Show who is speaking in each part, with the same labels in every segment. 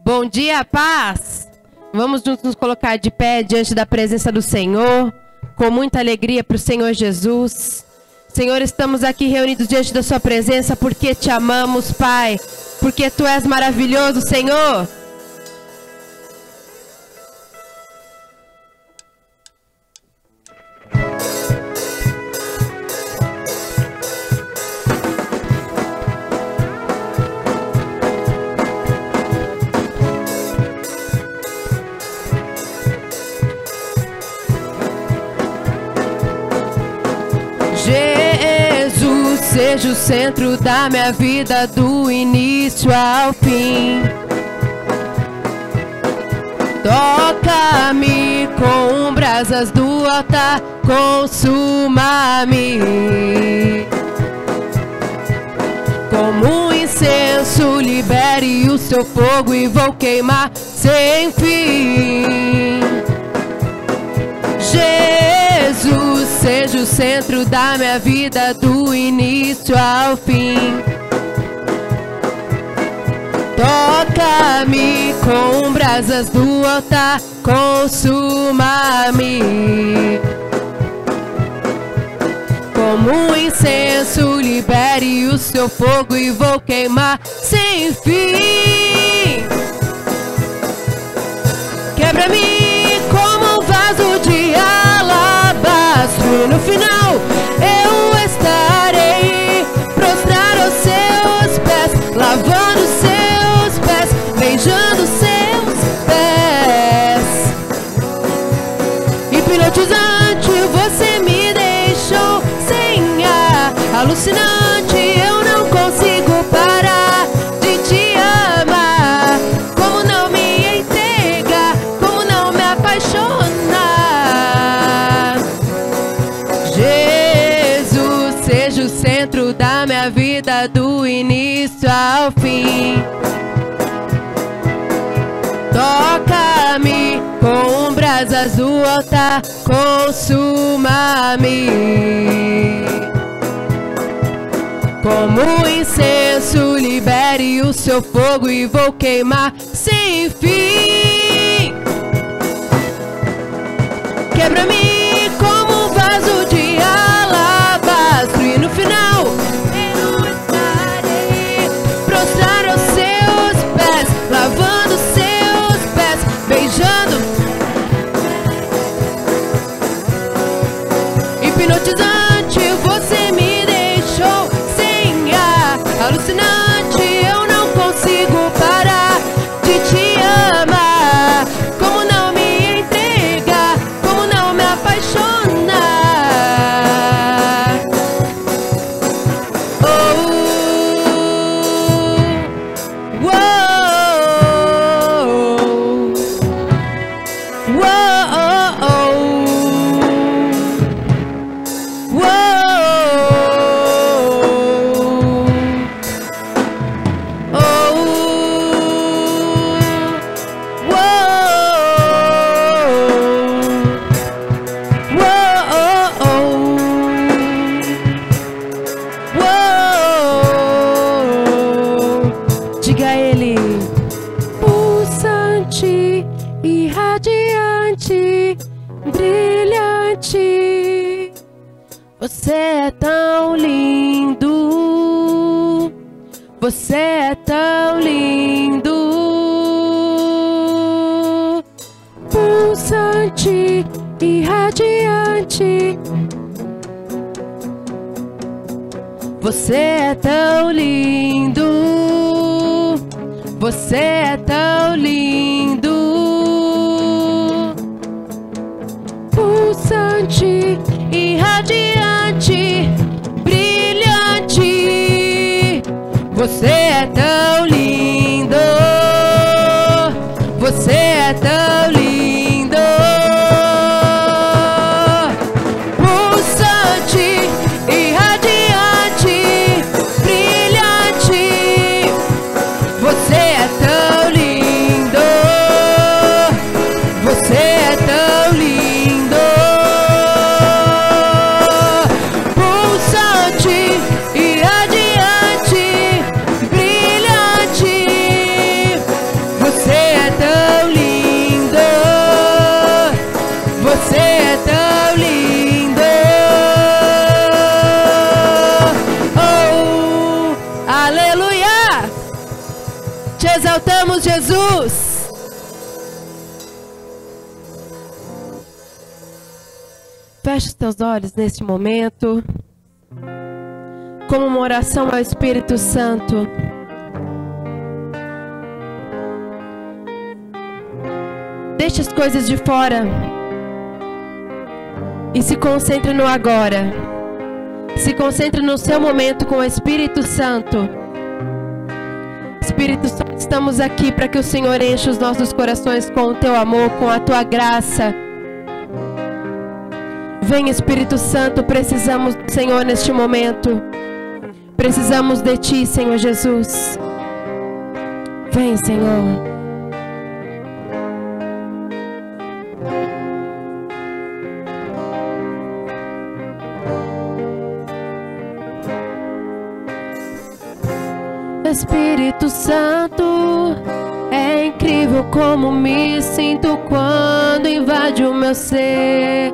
Speaker 1: Bom dia, paz! Vamos juntos nos colocar de pé diante da presença do Senhor, com muita alegria para o Senhor Jesus. Senhor, estamos aqui reunidos diante da sua presença porque te amamos, Pai, porque tu és maravilhoso, Senhor. Jesus, seja o centro da minha vida, do início ao fim. Toca-me com brasas do altar, consuma-me. Como um incenso, libere o seu fogo e vou queimar sem fim. Jesus, seja o centro da minha vida, do início ao fim. Toca-me com brasas do altar, consuma-me. Como um incenso, libere o seu fogo e vou queimar sem fim. Quebra-me como um vaso de alabastro, e no final eu estarei prostrado aos seus pés, lavando seus pés, beijando seus pés. Hipnotizante, você me deixou sem ar, alucinante, eu não consigo parar de te amar. Como não me entregar, como não me apaixonar. Jesus, seja o centro da minha vida, do início ao fim. Toca-me com brasas do altar, consuma-me. Como um incenso, libere o seu fogo e vou queimar sem fim. Quebra-me como um vaso de alabastro, e no final eu estarei prostrado aos seus pés, lavando seus pés, beijando. Hipnotizante, você me deixou sem ar, alucinante, eu não consigo parar de te amar. Como não me entregar, como não me apaixonar. Oh, oh, oh, oh, diga a ele: pulsante, irradiante, brilhante. Você é tão lindo, você é tão lindo. Pulsante, irradiante. Você é tão lindo, você é tão lindo. Pulsante, irradiante, brilhante. Você é tão lindo, você é tão lindo. Pulsante, irradiante, brilhante. Você é tão lindo, você é tão lindo. Pulsante, irradiante, brilhante. Você adoramos, Jesus. Feche os teus olhos neste momento, como uma oração ao Espírito Santo. Deixe as coisas de fora e se concentre no agora. Se concentre no seu momento com o Espírito Santo. Espírito Santo, estamos aqui para que o Senhor encha os nossos corações com o teu amor, com a tua graça. Vem, Espírito Santo, precisamos do Senhor neste momento. Precisamos de Ti, Senhor Jesus. Vem, Senhor. Espírito Santo, é incrível como me sinto quando invade o meu ser.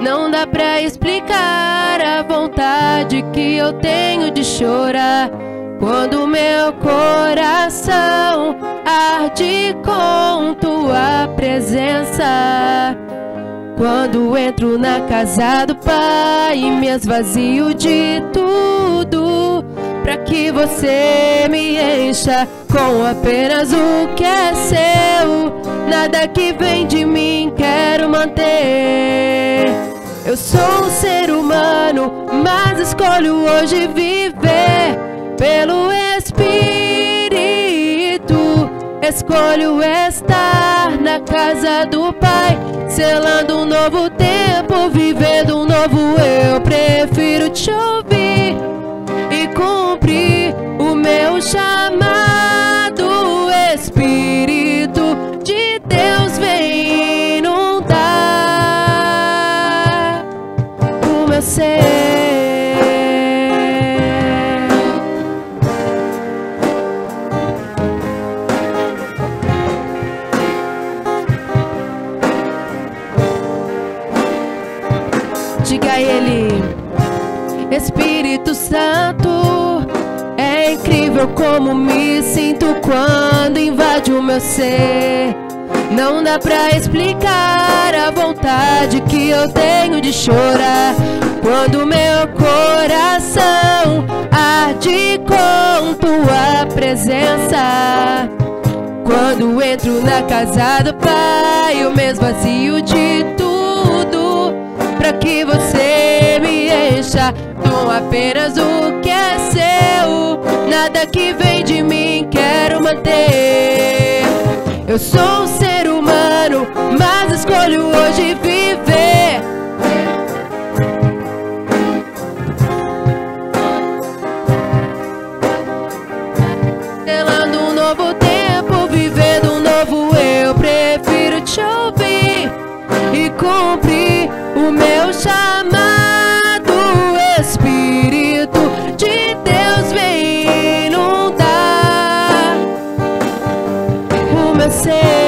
Speaker 1: Não dá pra explicar a vontade que eu tenho de chorar quando meu coração arde com tua presença. Quando entro na casa do Pai e me esvazio de tudo, pra que você me encha com apenas o que é seu. Nada que vem de mim quero manter. Eu sou um ser humano, mas escolho hoje viver pelo Espírito. Escolho estar na casa do Pai, selando um novo tempo, vivendo um novo eu. Prefiro te ouvir e cumprir o meu chamado. Espírito de Deus, vem inundar o meu ser. Diga a Ele: Espírito Santo, é incrível como me sinto quando invade o meu ser. Não dá pra explicar a vontade que eu tenho de chorar quando meu coração arde com tua presença. Quando entro na casa do Pai, eu me esvazio de tudo, pra que você me encha com apenas o que é seu. Nada que vem de mim quero manter. Eu sou um ser humano, mas escolho hoje viver selando um novo tempo, vivendo um novo eu. Prefiro te ouvir e cumprir o meu chamado. Espírito de Deus, vem inundar o meu ser.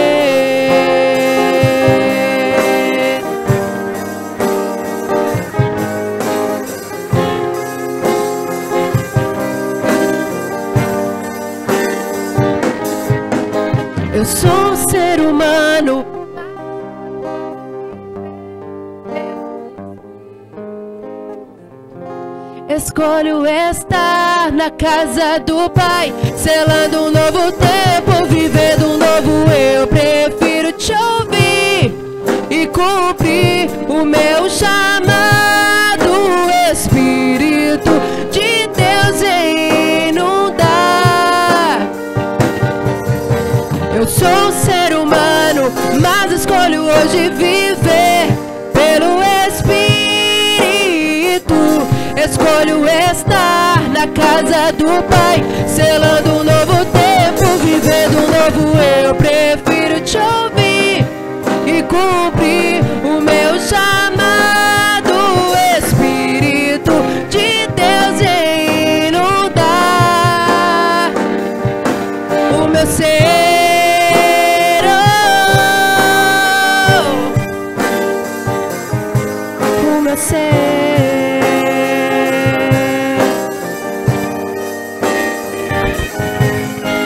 Speaker 1: Eu sou um ser humano, escolho estar na casa do Pai, selando um novo tempo, vivendo um novo eu. Prefiro te ouvir e cumprir o meu chamado. Espírito de Deus, vem inundar. Eu sou um ser humano, mas escolho hoje viver pelo Espírito. Escolho estar na casa do Pai, selando um novo tempo, vivendo um novo eu. Prefiro te ouvir e cumprir o meu chamado. Espírito de Deus, vem inundar o meu ser. Oh, o meu ser.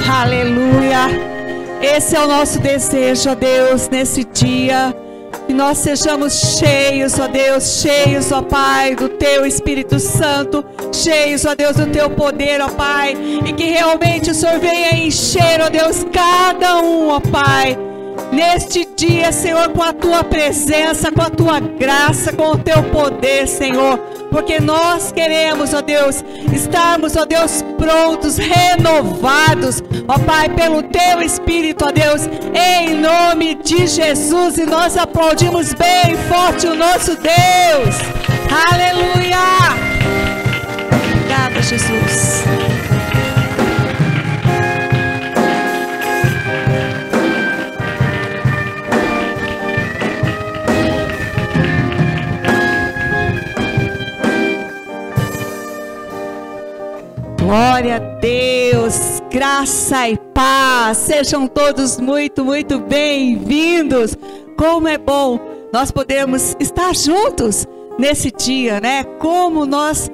Speaker 1: Aleluia.
Speaker 2: Esse é o nosso desejo, ó Deus, nesse dia. Que nós sejamos cheios, ó Deus, cheios, ó Pai, do Teu Espírito Santo, cheios, ó Deus, do Teu poder, ó Pai, e que realmente o Senhor venha encher, ó Deus, cada um, ó Pai, neste dia, Senhor, com a Tua presença, com a Tua graça, com o Teu poder, Senhor, porque nós queremos, ó Deus, estarmos, ó Deus, prontos, renovados, ó Pai, pelo Teu Espírito, ó Deus, em nome de Jesus. E nós aplaudimos bem forte o nosso Deus. Aleluia! Obrigada, Jesus. Glória a Deus, graça e paz, sejam todos muito, muito bem-vindos. Como é bom nós podermos estar juntos nesse dia, né? Como nós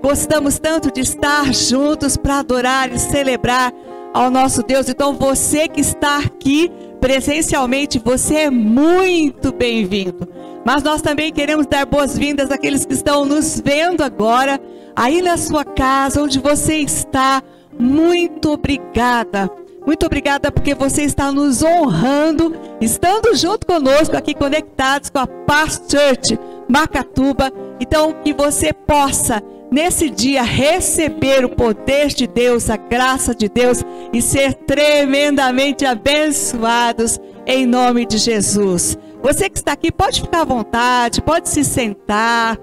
Speaker 2: gostamos tanto de estar juntos para adorar e celebrar ao nosso Deus. Então você que está aqui presencialmente, você é muito bem-vindo. Mas nós também queremos dar boas-vindas àqueles que estão nos vendo agora, aí na sua casa, onde você está. Muito obrigada. Muito obrigada porque você está nos honrando, estando junto conosco aqui conectados com a Paz Church Macatuba. Então que você possa nesse dia receber o poder de Deus, a graça de Deus e ser tremendamente abençoados em nome de Jesus. Você que está aqui pode ficar à vontade, pode se sentar.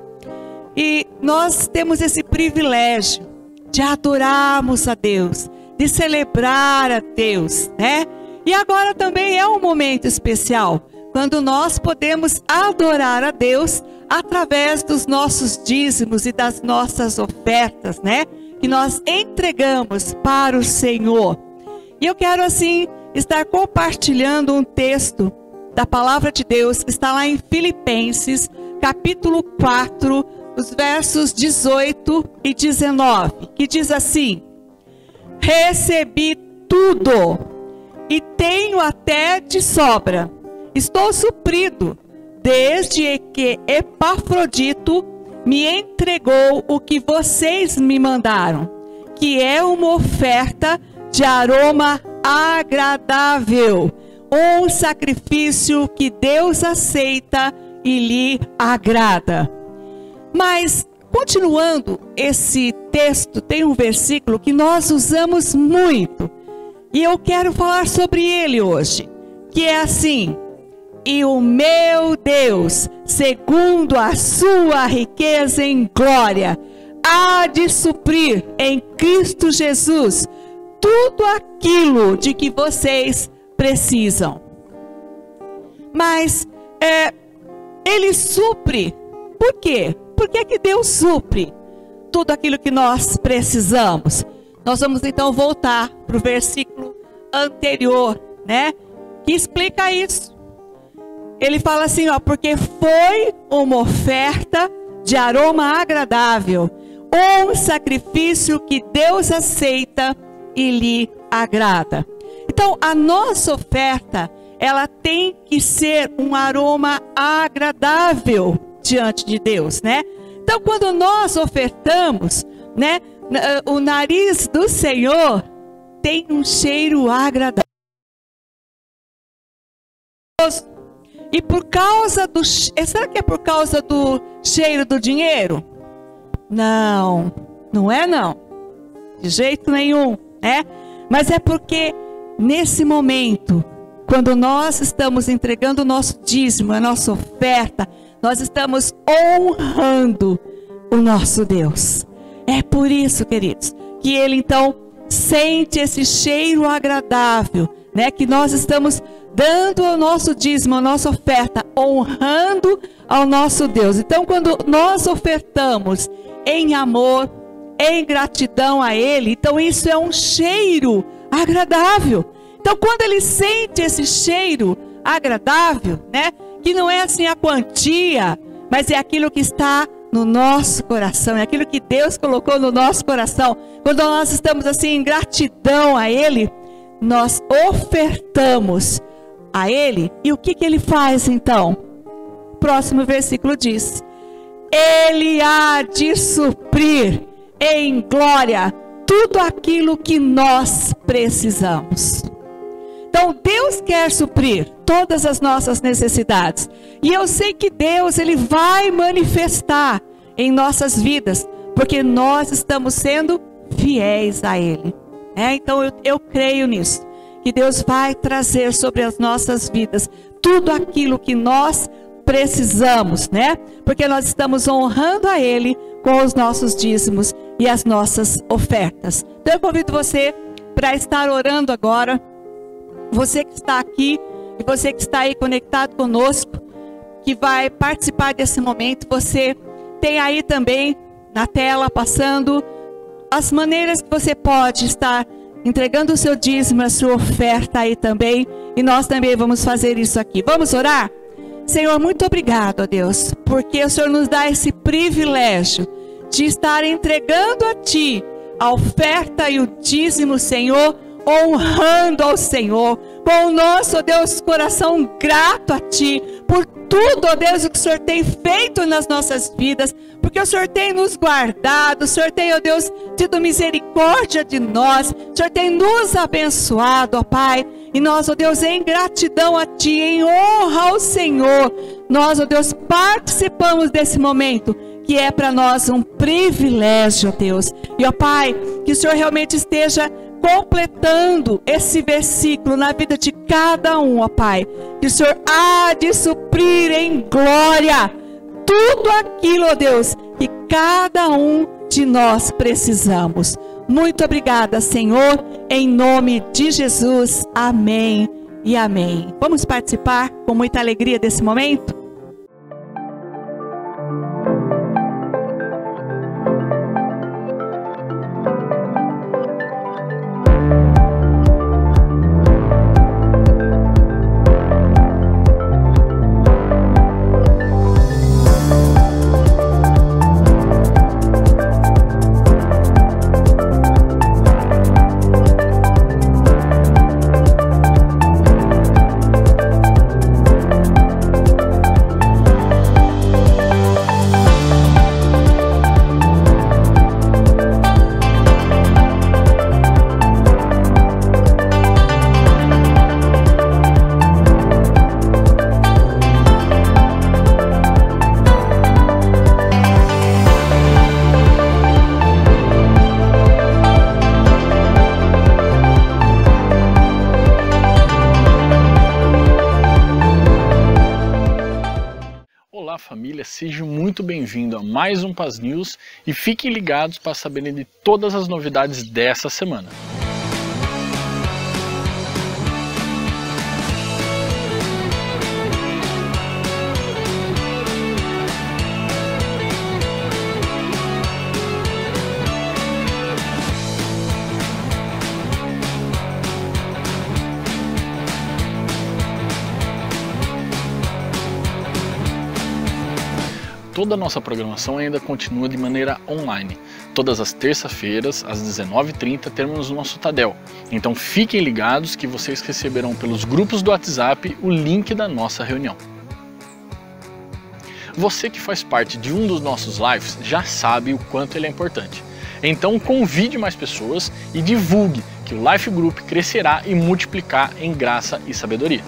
Speaker 2: E nós temos esse privilégio de adorarmos a Deus, de celebrar a Deus, né? E agora também é um momento especial, quando nós podemos adorar a Deus através dos nossos dízimos e das nossas ofertas, né? Que nós entregamos para o Senhor. E eu quero assim estar compartilhando um texto da palavra de Deus que está lá em Filipenses, capítulo 4, os versos 18 e 19, que diz assim: recebi tudo e tenho até de sobra. Estou suprido, desde que Epafrodito me entregou o que vocês me mandaram, que é uma oferta de aroma agradável, um sacrifício que Deus aceita e lhe agrada. Mas, continuando esse texto, tem um versículo que nós usamos muito, e eu quero falar sobre ele hoje, que é assim: e o meu Deus, segundo a sua riqueza em glória, há de suprir em Cristo Jesus tudo aquilo de que vocês precisam. Mas Ele supre. Por quê? Por que que Deus supre tudo aquilo que nós precisamos? Nós vamos então voltar para o versículo anterior, né? Que explica isso. Ele fala assim, ó: porque foi uma oferta de aroma agradável, um sacrifício que Deus aceita e lhe agrada. Então, a nossa oferta, ela tem que ser um aroma agradável diante de Deus, né? Então, quando nós ofertamos, né, o nariz do Senhor tem um cheiro agradável. E por causa do... Será que é por causa do cheiro do dinheiro? Não, não é não. De jeito nenhum, né? Mas é porque nesse momento, quando nós estamos entregando o nosso dízimo, a nossa oferta, nós estamos honrando o nosso Deus. É por isso, queridos, que Ele então sente esse cheiro agradável, né? Que nós estamos dando o nosso dízimo, a nossa oferta, honrando ao nosso Deus. Então, quando nós ofertamos em amor, em gratidão a Ele, então isso é um cheiro agradável. Então, quando Ele sente esse cheiro agradável, né? Que não é assim a quantia, mas é aquilo que está no nosso coração, é aquilo que Deus colocou no nosso coração. Quando nós estamos assim em gratidão a Ele, nós ofertamos a Ele. E o que Ele faz então? Próximo versículo diz: Ele há de suprir em glória tudo aquilo que nós precisamos. Então Deus quer suprir todas as nossas necessidades. E eu sei que Deus, Ele vai manifestar em nossas vidas, porque nós estamos sendo fiéis a Ele. Então eu creio nisso, que Deus vai trazer sobre as nossas vidas tudo aquilo que nós precisamos, porque nós estamos honrando a Ele com os nossos dízimos e as nossas ofertas. Então eu convido você para estar orando agora. Você que está aqui e você que está aí conectado conosco, que vai participar desse momento, você tem aí também na tela passando as maneiras que você pode estar entregando o seu dízimo, a sua oferta aí também. E nós também vamos fazer isso aqui. Vamos orar? Senhor, muito obrigado, ó Deus, porque o Senhor nos dá esse privilégio de estar entregando a Ti a oferta e o dízimo, Senhor, honrando ao Senhor, com o nosso, ó Deus, coração grato a Ti, por tudo, ó Deus, o que o Senhor tem feito nas nossas vidas, porque o Senhor tem nos guardado, o Senhor tem, ó Deus, tido misericórdia de nós, o Senhor tem nos abençoado, ó Pai, e nós, ó Deus, em gratidão a Ti, em honra ao Senhor, nós, ó Deus, participamos desse momento, que é para nós um privilégio, ó Deus, e ó Pai, que o Senhor realmente esteja completando esse versículo na vida de cada um, ó Pai, que o Senhor há de suprir em glória tudo aquilo, ó Deus, que cada um de nós precisamos. Muito obrigada, Senhor, em nome de Jesus, amém e amém. Vamos participar com muita alegria desse momento?
Speaker 3: Olá família, seja muito bem-vindo a mais um Paz News e fiquem ligados para saberem de todas as novidades dessa semana. Toda a nossa programação ainda continua de maneira online. Todas as terças-feiras, às 19h30, teremos o nosso Tadel. Então fiquem ligados que vocês receberão pelos grupos do WhatsApp o link da nossa reunião. Você que faz parte de um dos nossos lives já sabe o quanto ele é importante. Então convide mais pessoas e divulgue que o Life Group crescerá e multiplicar em graça e sabedoria.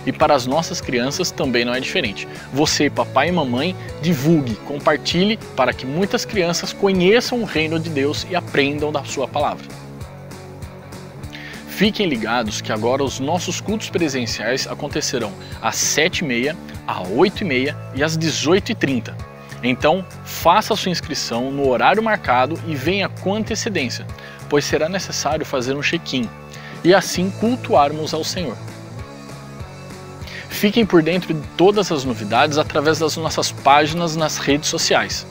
Speaker 3: E para as nossas crianças também não é diferente. Você, papai e mamãe, divulgue, compartilhe para que muitas crianças conheçam o reino de Deus e aprendam da sua palavra. Fiquem ligados que agora os nossos cultos presenciais acontecerão às 7h30, às 8h30 e às 18h30. Então, faça a sua inscrição no horário marcado e venha com antecedência, pois será necessário fazer um check-in e assim cultuarmos ao Senhor. Fiquem por dentro de todas as novidades através das nossas páginas nas redes sociais.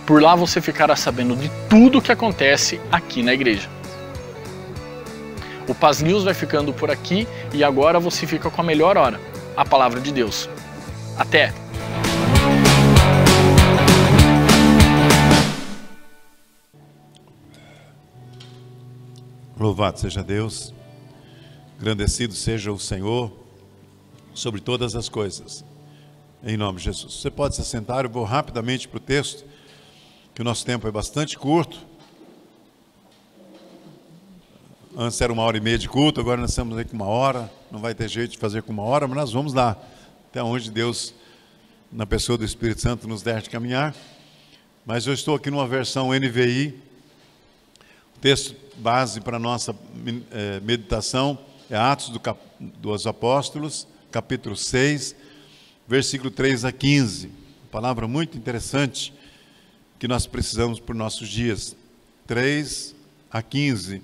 Speaker 3: Por lá você ficará sabendo de tudo o que acontece aqui na igreja. O Paz News vai ficando por aqui e agora você fica com a melhor hora, a Palavra de Deus. Até!
Speaker 4: Louvado seja Deus, engrandecido seja o Senhor sobre todas as coisas, em nome de Jesus. Você pode se sentar, eu vou rapidamente para o texto, que o nosso tempo é bastante curto. Antes era 1h30 de culto, agora nós estamos aí com 1 hora, não vai ter jeito de fazer com 1 hora, mas nós vamos lá, até onde Deus, na pessoa do Espírito Santo, nos der de caminhar. Mas eu estou aqui numa versão NVI, o texto base para a nossa meditação é Atos dos Apóstolos, capítulo 6, versículo 3 a 15. Uma palavra muito interessante que nós precisamos para os nossos dias. 3 a 15.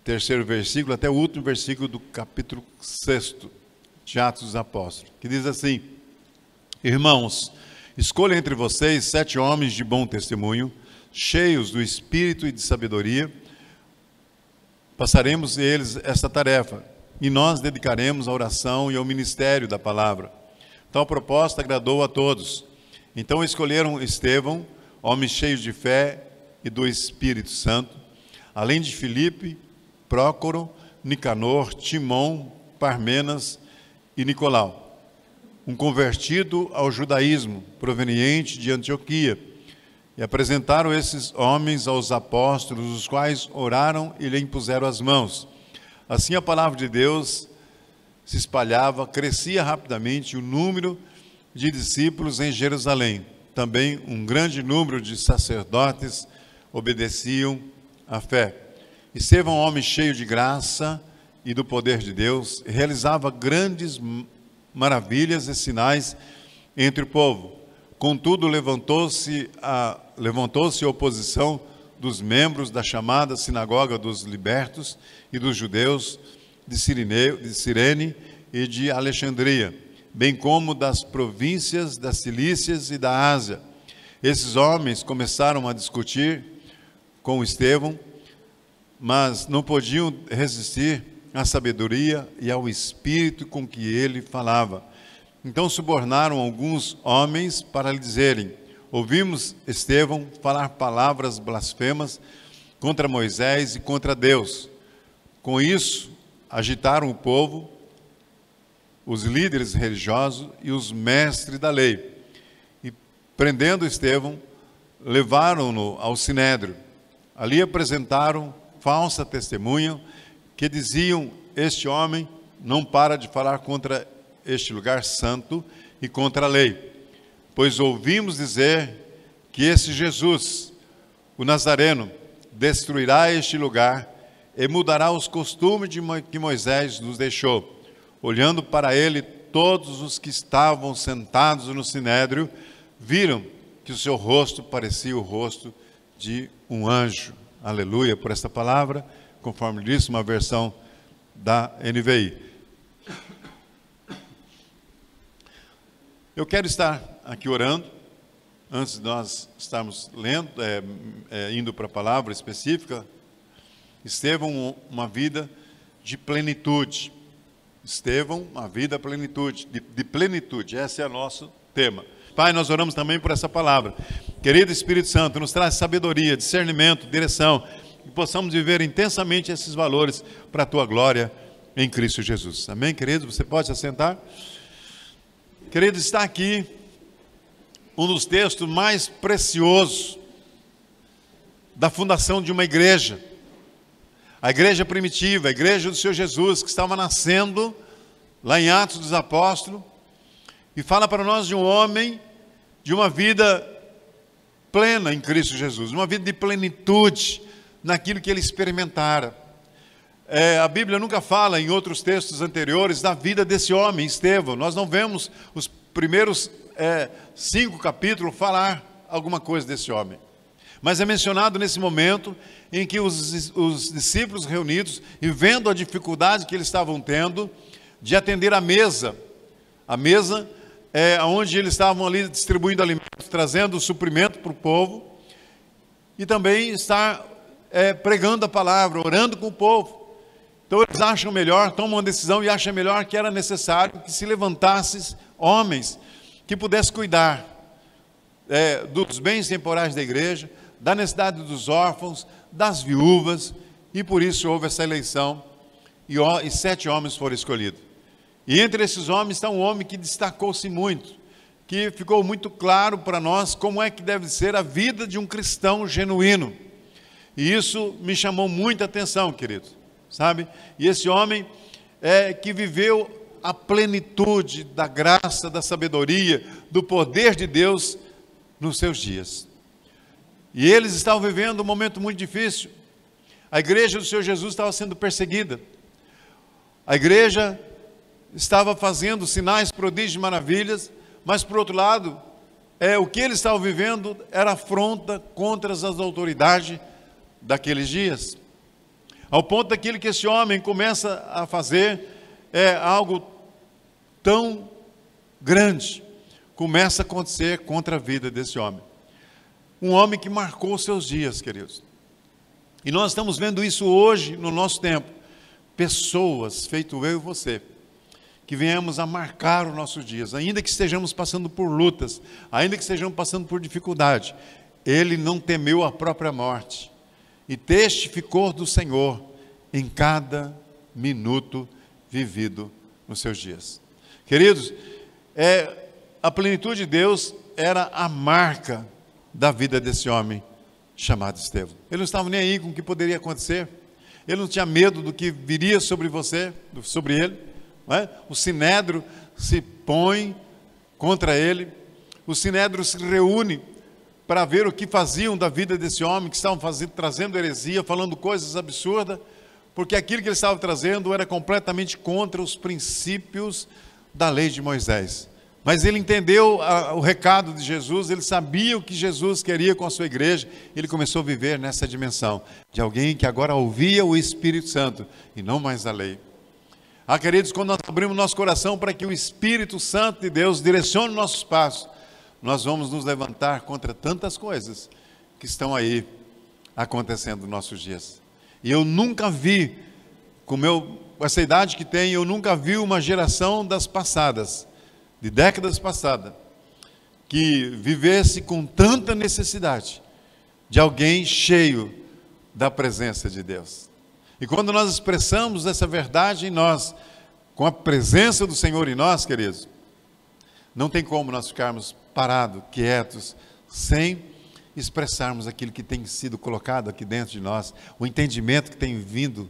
Speaker 4: Terceiro versículo até o último versículo do capítulo 6 de Atos dos Apóstolos, que diz assim: Irmãos, escolha entre vocês 7 homens de bom testemunho, cheios do Espírito e de sabedoria. Passaremos eles esta tarefa, e nós dedicaremos à oração e ao ministério da palavra. Tal proposta agradou a todos. Então escolheram Estevão, homem cheio de fé e do Espírito Santo, além de Filipe, Prócoro, Nicanor, Timon, Parmenas e Nicolau, um convertido ao judaísmo, proveniente de Antioquia. E apresentaram esses homens aos apóstolos, os quais oraram e lhe impuseram as mãos. Assim a palavra de Deus se espalhava, crescia rapidamente o número de discípulos em Jerusalém. Também um grande número de sacerdotes obedeciam à fé. Estevão, homem cheio de graça e do poder de Deus, realizava grandes maravilhas e sinais entre o povo. Contudo, levantou-se a oposição dos membros da chamada Sinagoga dos Libertos e dos Judeus de Cirene e de Alexandria, bem como das províncias das Cilícias e da Ásia. Esses homens começaram a discutir com Estevão, mas não podiam resistir à sabedoria e ao espírito com que ele falava. Então subornaram alguns homens para lhe dizerem: ouvimos Estevão falar palavras blasfemas contra Moisés e contra Deus. Com isso, agitaram o povo, os líderes religiosos e os mestres da lei. E, prendendo Estevão, levaram-no ao Sinédrio. Ali apresentaram falsa testemunha que diziam: este homem não para de falar contra este lugar santo e contra a lei, pois ouvimos dizer que esse Jesus, o Nazareno, destruirá este lugar e mudará os costumes que Moisés nos deixou. Olhando para ele, todos os que estavam sentados no sinédrio viram que o seu rosto parecia o rosto de um anjo. Aleluia por esta palavra, conforme disse uma versão da NVI. Eu quero estar aqui orando, antes de nós estarmos lendo, indo para a palavra específica. Estevão, uma vida de plenitude. Estevão, uma vida de plenitude, esse é o nosso tema. Pai, nós oramos também por essa palavra. Querido Espírito Santo, nos traz sabedoria, discernimento, direção, que possamos viver intensamente esses valores para a Tua glória em Cristo Jesus. Amém, querido? Você pode se assentar? Querido, está aqui um dos textos mais preciosos da fundação de uma igreja. A igreja primitiva, a igreja do Senhor Jesus, que estava nascendo lá em Atos dos Apóstolos, e fala para nós de um homem, de uma vida plena em Cristo Jesus, uma vida de plenitude naquilo que ele experimentara. A Bíblia nunca fala, em outros textos anteriores, da vida desse homem, Estevão. Nós não vemos os primeiros 5 capítulos falar alguma coisa desse homem. Mas é mencionado nesse momento em que os discípulos reunidos, e vendo a dificuldade que eles estavam tendo de atender a mesa onde eles estavam ali distribuindo alimentos, trazendo suprimento para o povo, e também estar pregando a palavra, orando com o povo. Então eles acham melhor, tomam uma decisão e acham melhor que era necessário que se levantassem homens que pudessem cuidar dos bens temporais da igreja, da necessidade dos órfãos, das viúvas e por isso houve essa eleição, e 7 homens foram escolhidos. E entre esses homens está um homem que destacou-se muito, que ficou muito claro para nós como é que deve ser a vida de um cristão genuíno. E isso me chamou muita atenção, querido, sabe? E esse homem que viveu a plenitude da graça, da sabedoria, do poder de Deus nos seus dias. E eles estavam vivendo um momento muito difícil. A igreja do Senhor Jesus estava sendo perseguida. A igreja estava fazendo sinais, prodígios e maravilhas, mas por outro lado, o que eles estavam vivendo era afronta contra as autoridades daqueles dias. Ao ponto daquilo que esse homem começa a fazer algo tão grande, começa a acontecer contra a vida desse homem. Um homem que marcou os seus dias, queridos. E nós estamos vendo isso hoje, no nosso tempo. Pessoas, feito eu e você, que venhamos a marcar os nossos dias, ainda que estejamos passando por lutas, ainda que estejamos passando por dificuldade. Ele não temeu a própria morte e testificou do Senhor em cada minuto vivido nos seus dias. Queridos, a plenitude de Deus era a marca da vida desse homem chamado Estevão. Ele não estava nem aí com o que poderia acontecer. Ele não tinha medo do que viria sobre você, sobre ele. Não é? O sinédrio se põe contra ele. O sinédrio se reúne para ver o que faziam da vida desse homem, que estavam trazendo heresia, falando coisas absurdas, porque aquilo que ele estava trazendo era completamente contra os princípios da lei de Moisés. Mas ele entendeu o recado de Jesus, ele sabia o que Jesus queria com a sua igreja, ele começou a viver nessa dimensão, de alguém que agora ouvia o Espírito Santo, e não mais a lei. Queridos, quando nós abrimos nosso coração para que o Espírito Santo de Deus direcione nossos passos, nós vamos nos levantar contra tantas coisas que estão aí acontecendo nos nossos dias. E eu nunca vi, com essa idade que tenho, eu nunca vi uma geração das passadas, de décadas passadas, que vivesse com tanta necessidade de alguém cheio da presença de Deus. E quando nós expressamos essa verdade em nós, com a presença do Senhor em nós, queridos, não tem como nós ficarmos parados, quietos, sem expressarmos aquilo que tem sido colocado aqui dentro de nós, o entendimento que tem vindo,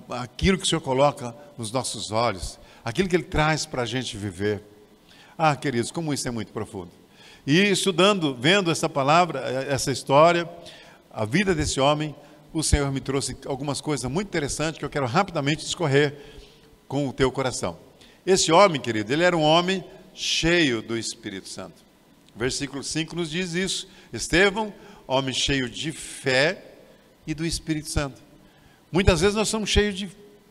Speaker 4: aquilo que o Senhor coloca nos nossos olhos, aquilo que Ele traz para a gente viver. Queridos, como isso é muito profundo. E estudando, vendo essa palavra, essa história, a vida desse homem, o Senhor me trouxe algumas coisas muito interessantes que eu quero rapidamente discorrer com o teu coração. Esse homem, querido, ele era um homem cheio do Espírito Santo. Versículo 5 nos diz isso. Estevão, homem cheio de fé e do Espírito Santo. Muitas vezes nós somos cheios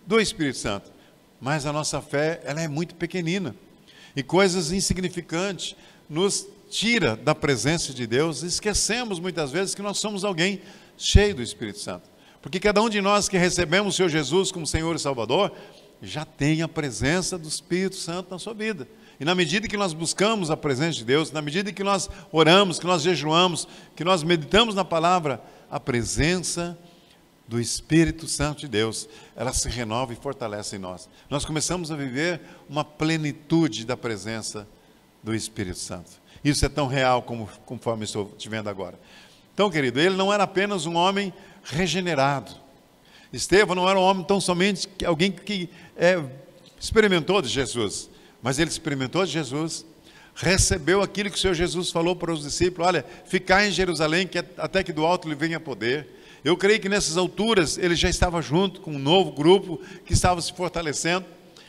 Speaker 4: do Espírito Santo, mas a nossa fé, ela é muito pequenina. E coisas insignificantes nos tira da presença de Deus. Esquecemos muitas vezes que nós somos alguém cheio do Espírito Santo. Porque cada um de nós que recebemos o Senhor Jesus como Senhor e Salvador, já tem a presença do Espírito Santo na sua vida. E na medida que nós buscamos a presença de Deus, na medida que nós oramos, que nós jejuamos, que nós meditamos na palavra, a presença do Espírito Santo de Deus, ela se renova e fortalece em nós. Nós começamos a viver uma plenitude da presença do Espírito Santo. Isso é tão real conforme estou te vendo agora. Então, querido, ele não era apenas um homem regenerado. Estevão não era um homem tão somente alguém que experimentou de Jesus, mas ele experimentou de Jesus, recebeu aquilo que o Senhor Jesus falou para os discípulos: olha, ficai em Jerusalém, até que do alto lhe venha poder. Eu creio que nessas alturas ele já estava junto com um novo grupo que estava se fortalecendo,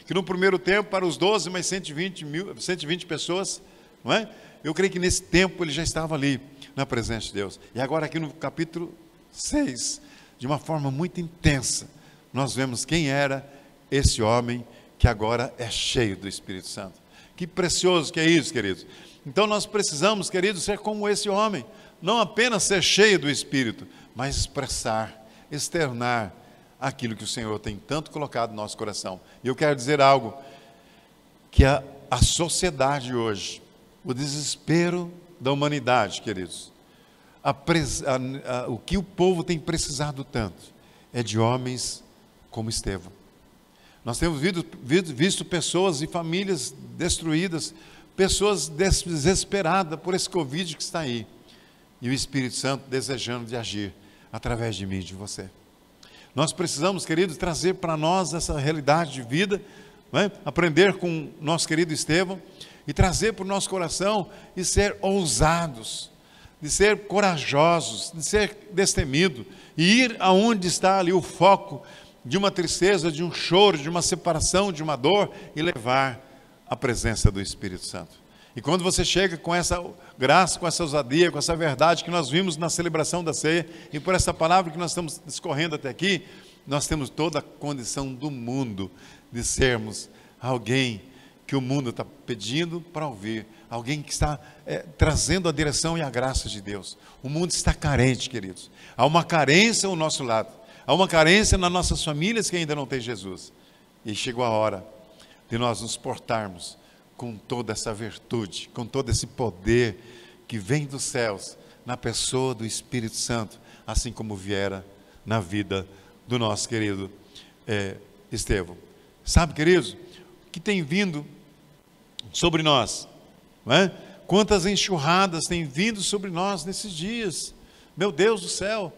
Speaker 4: que no primeiro tempo para os 12, mais 120 pessoas, não é? Eu creio que nesse tempo ele já estava ali, na presença de Deus. E agora aqui no capítulo 6, de uma forma muito intensa, nós vemos quem era esse homem que agora é cheio do Espírito Santo. Que precioso que é isso, queridos. Então nós precisamos, queridos, ser como esse homem, não apenas ser cheio do Espírito, mas expressar, externar aquilo que o Senhor tem tanto colocado no nosso coração. E eu quero dizer algo, que a sociedade hoje, o desespero da humanidade, queridos, o que o povo tem precisado tanto, é de homens como Estevão. Nós temos visto pessoas e famílias destruídas, pessoas desesperadas por esse Covid que está aí. E o Espírito Santo desejando de agir através de mim e de você. Nós precisamos, queridos, trazer para nós essa realidade de vida, não é? Aprender com o nosso querido Estevão e trazer para o nosso coração e ser ousados, de ser corajosos, de ser destemidos e ir aonde está ali o foco de uma tristeza, de um choro, de uma separação, de uma dor e levar a presença do Espírito Santo. E quando você chega com essa graça, com essa ousadia, com essa verdade que nós vimos na celebração da ceia e por essa palavra que nós estamos discorrendo até aqui, nós temos toda a condição do mundo de sermos alguém que o mundo está pedindo para ouvir, alguém que está trazendo a direção e a graça de Deus. O mundo está carente, queridos. Há uma carência ao nosso lado, há uma carência nas nossas famílias que ainda não tem Jesus. E chegou a hora de nós nos portarmos com toda essa virtude, com todo esse poder que vem dos céus, na pessoa do Espírito Santo, assim como viera na vida do nosso querido Estevão. Sabe, queridos, o que tem vindo sobre nós, não é? Quantas enxurradas têm vindo sobre nós nesses dias, meu Deus do céu.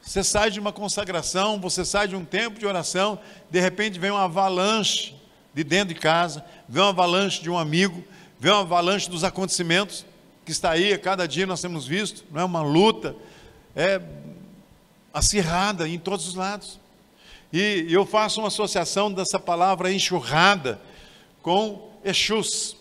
Speaker 4: Você sai de uma consagração, você sai de um tempo de oração, de repente vem uma avalanche de dentro de casa, vem uma avalanche de um amigo, vem uma avalanche dos acontecimentos que está aí, a cada dia nós temos visto, não é uma luta, acirrada em todos os lados. E eu faço uma associação dessa palavra enxurrada com Exus.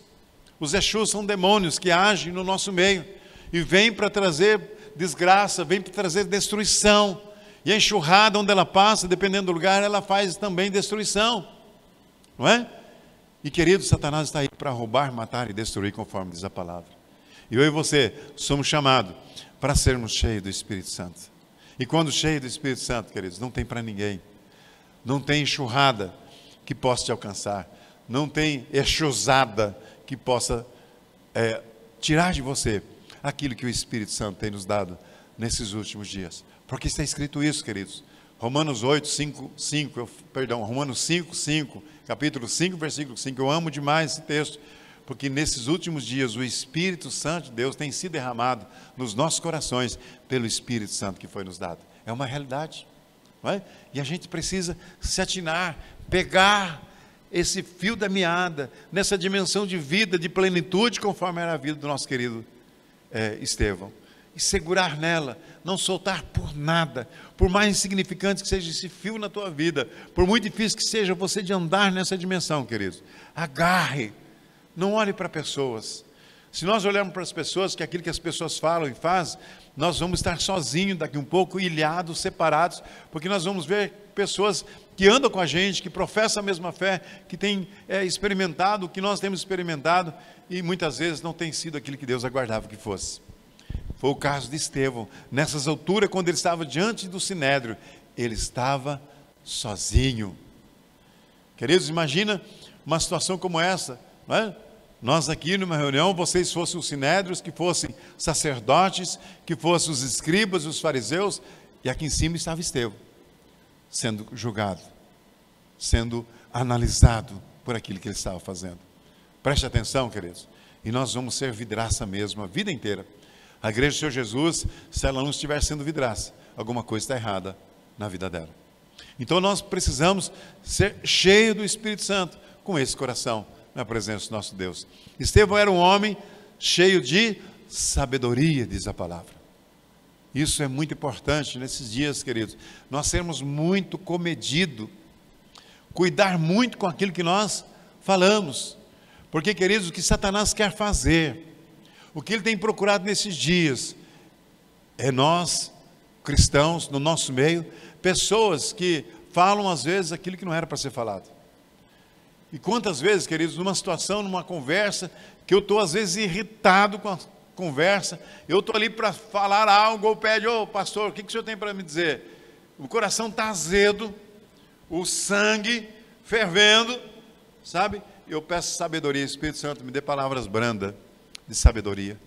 Speaker 4: Os Exus são demônios que agem no nosso meio e vêm para trazer desgraça, vêm para trazer destruição. E a enxurrada, onde ela passa, dependendo do lugar, ela faz também destruição. Não é? E querido, Satanás está aí para roubar, matar e destruir, conforme diz a palavra. E eu e você somos chamados para sermos cheios do Espírito Santo. E quando cheio do Espírito Santo, queridos, não tem para ninguém. Não tem enxurrada que possa te alcançar. Não tem exusada que possa tirar de você aquilo que o Espírito Santo tem nos dado nesses últimos dias. Porque está escrito isso, queridos. Romanos 5, capítulo 5, versículo 5. Eu amo demais esse texto, porque nesses últimos dias o Espírito Santo de Deus tem sido derramado nos nossos corações pelo Espírito Santo que foi nos dado. É uma realidade, não é? E a gente precisa se atinar, pegar esse fio da meada, nessa dimensão de vida, de plenitude, conforme era a vida do nosso querido Estevão. E segurar nela, não soltar por nada, por mais insignificante que seja esse fio na tua vida, por muito difícil que seja você de andar nessa dimensão, queridos, agarre, não olhe para pessoas. Se nós olharmos para as pessoas, que aquilo que as pessoas falam e fazem, nós vamos estar sozinhos daqui um pouco, ilhados, separados, porque nós vamos ver pessoas que andam com a gente, que professam a mesma fé, que têm experimentado o que nós temos experimentado, e muitas vezes não tem sido aquilo que Deus aguardava que fosse. Foi o caso de Estevão. Nessas alturas, quando ele estava diante do Sinédrio, ele estava sozinho. Queridos, imagina uma situação como essa, não é? Nós aqui numa reunião, vocês fossem os sinédrios, que fossem sacerdotes, que fossem os escribas, os fariseus, e aqui em cima estava Estevão, sendo julgado, sendo analisado por aquilo que ele estava fazendo. Preste atenção, queridos, e nós vamos ser vidraça mesmo a vida inteira. A igreja do Senhor Jesus, se ela não estiver sendo vidraça, alguma coisa está errada na vida dela. Então nós precisamos ser cheios do Espírito Santo, com esse coração, na presença do nosso Deus. Estevão era um homem cheio de sabedoria, diz a palavra. Isso é muito importante nesses dias, queridos. Nós sermos muito comedidos, cuidar muito com aquilo que nós falamos. Porque, queridos, o que Satanás quer fazer, o que ele tem procurado nesses dias, é nós, cristãos, no nosso meio, pessoas que falam às vezes aquilo que não era para ser falado. E quantas vezes, queridos, numa situação, numa conversa, que eu estou às vezes irritado com a conversa, eu estou ali para falar algo, ou pede, pastor, o que o senhor tem para me dizer? O coração está azedo, o sangue fervendo, sabe? Eu peço sabedoria, Espírito Santo, me dê palavras brandas de sabedoria.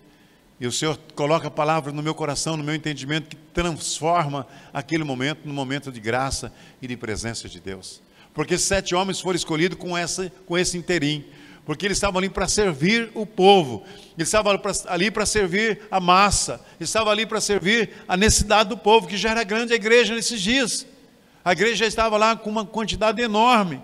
Speaker 4: E o Senhor coloca a palavra no meu coração, no meu entendimento, que transforma aquele momento num momento de graça e de presença de Deus. Porque 7 homens foram escolhidos com esse interim. Porque eles estavam ali para servir o povo. Eles estavam ali para servir a massa. Eles estavam ali para servir a necessidade do povo, que já era grande a igreja nesses dias. A igreja já estava lá com uma quantidade enorme.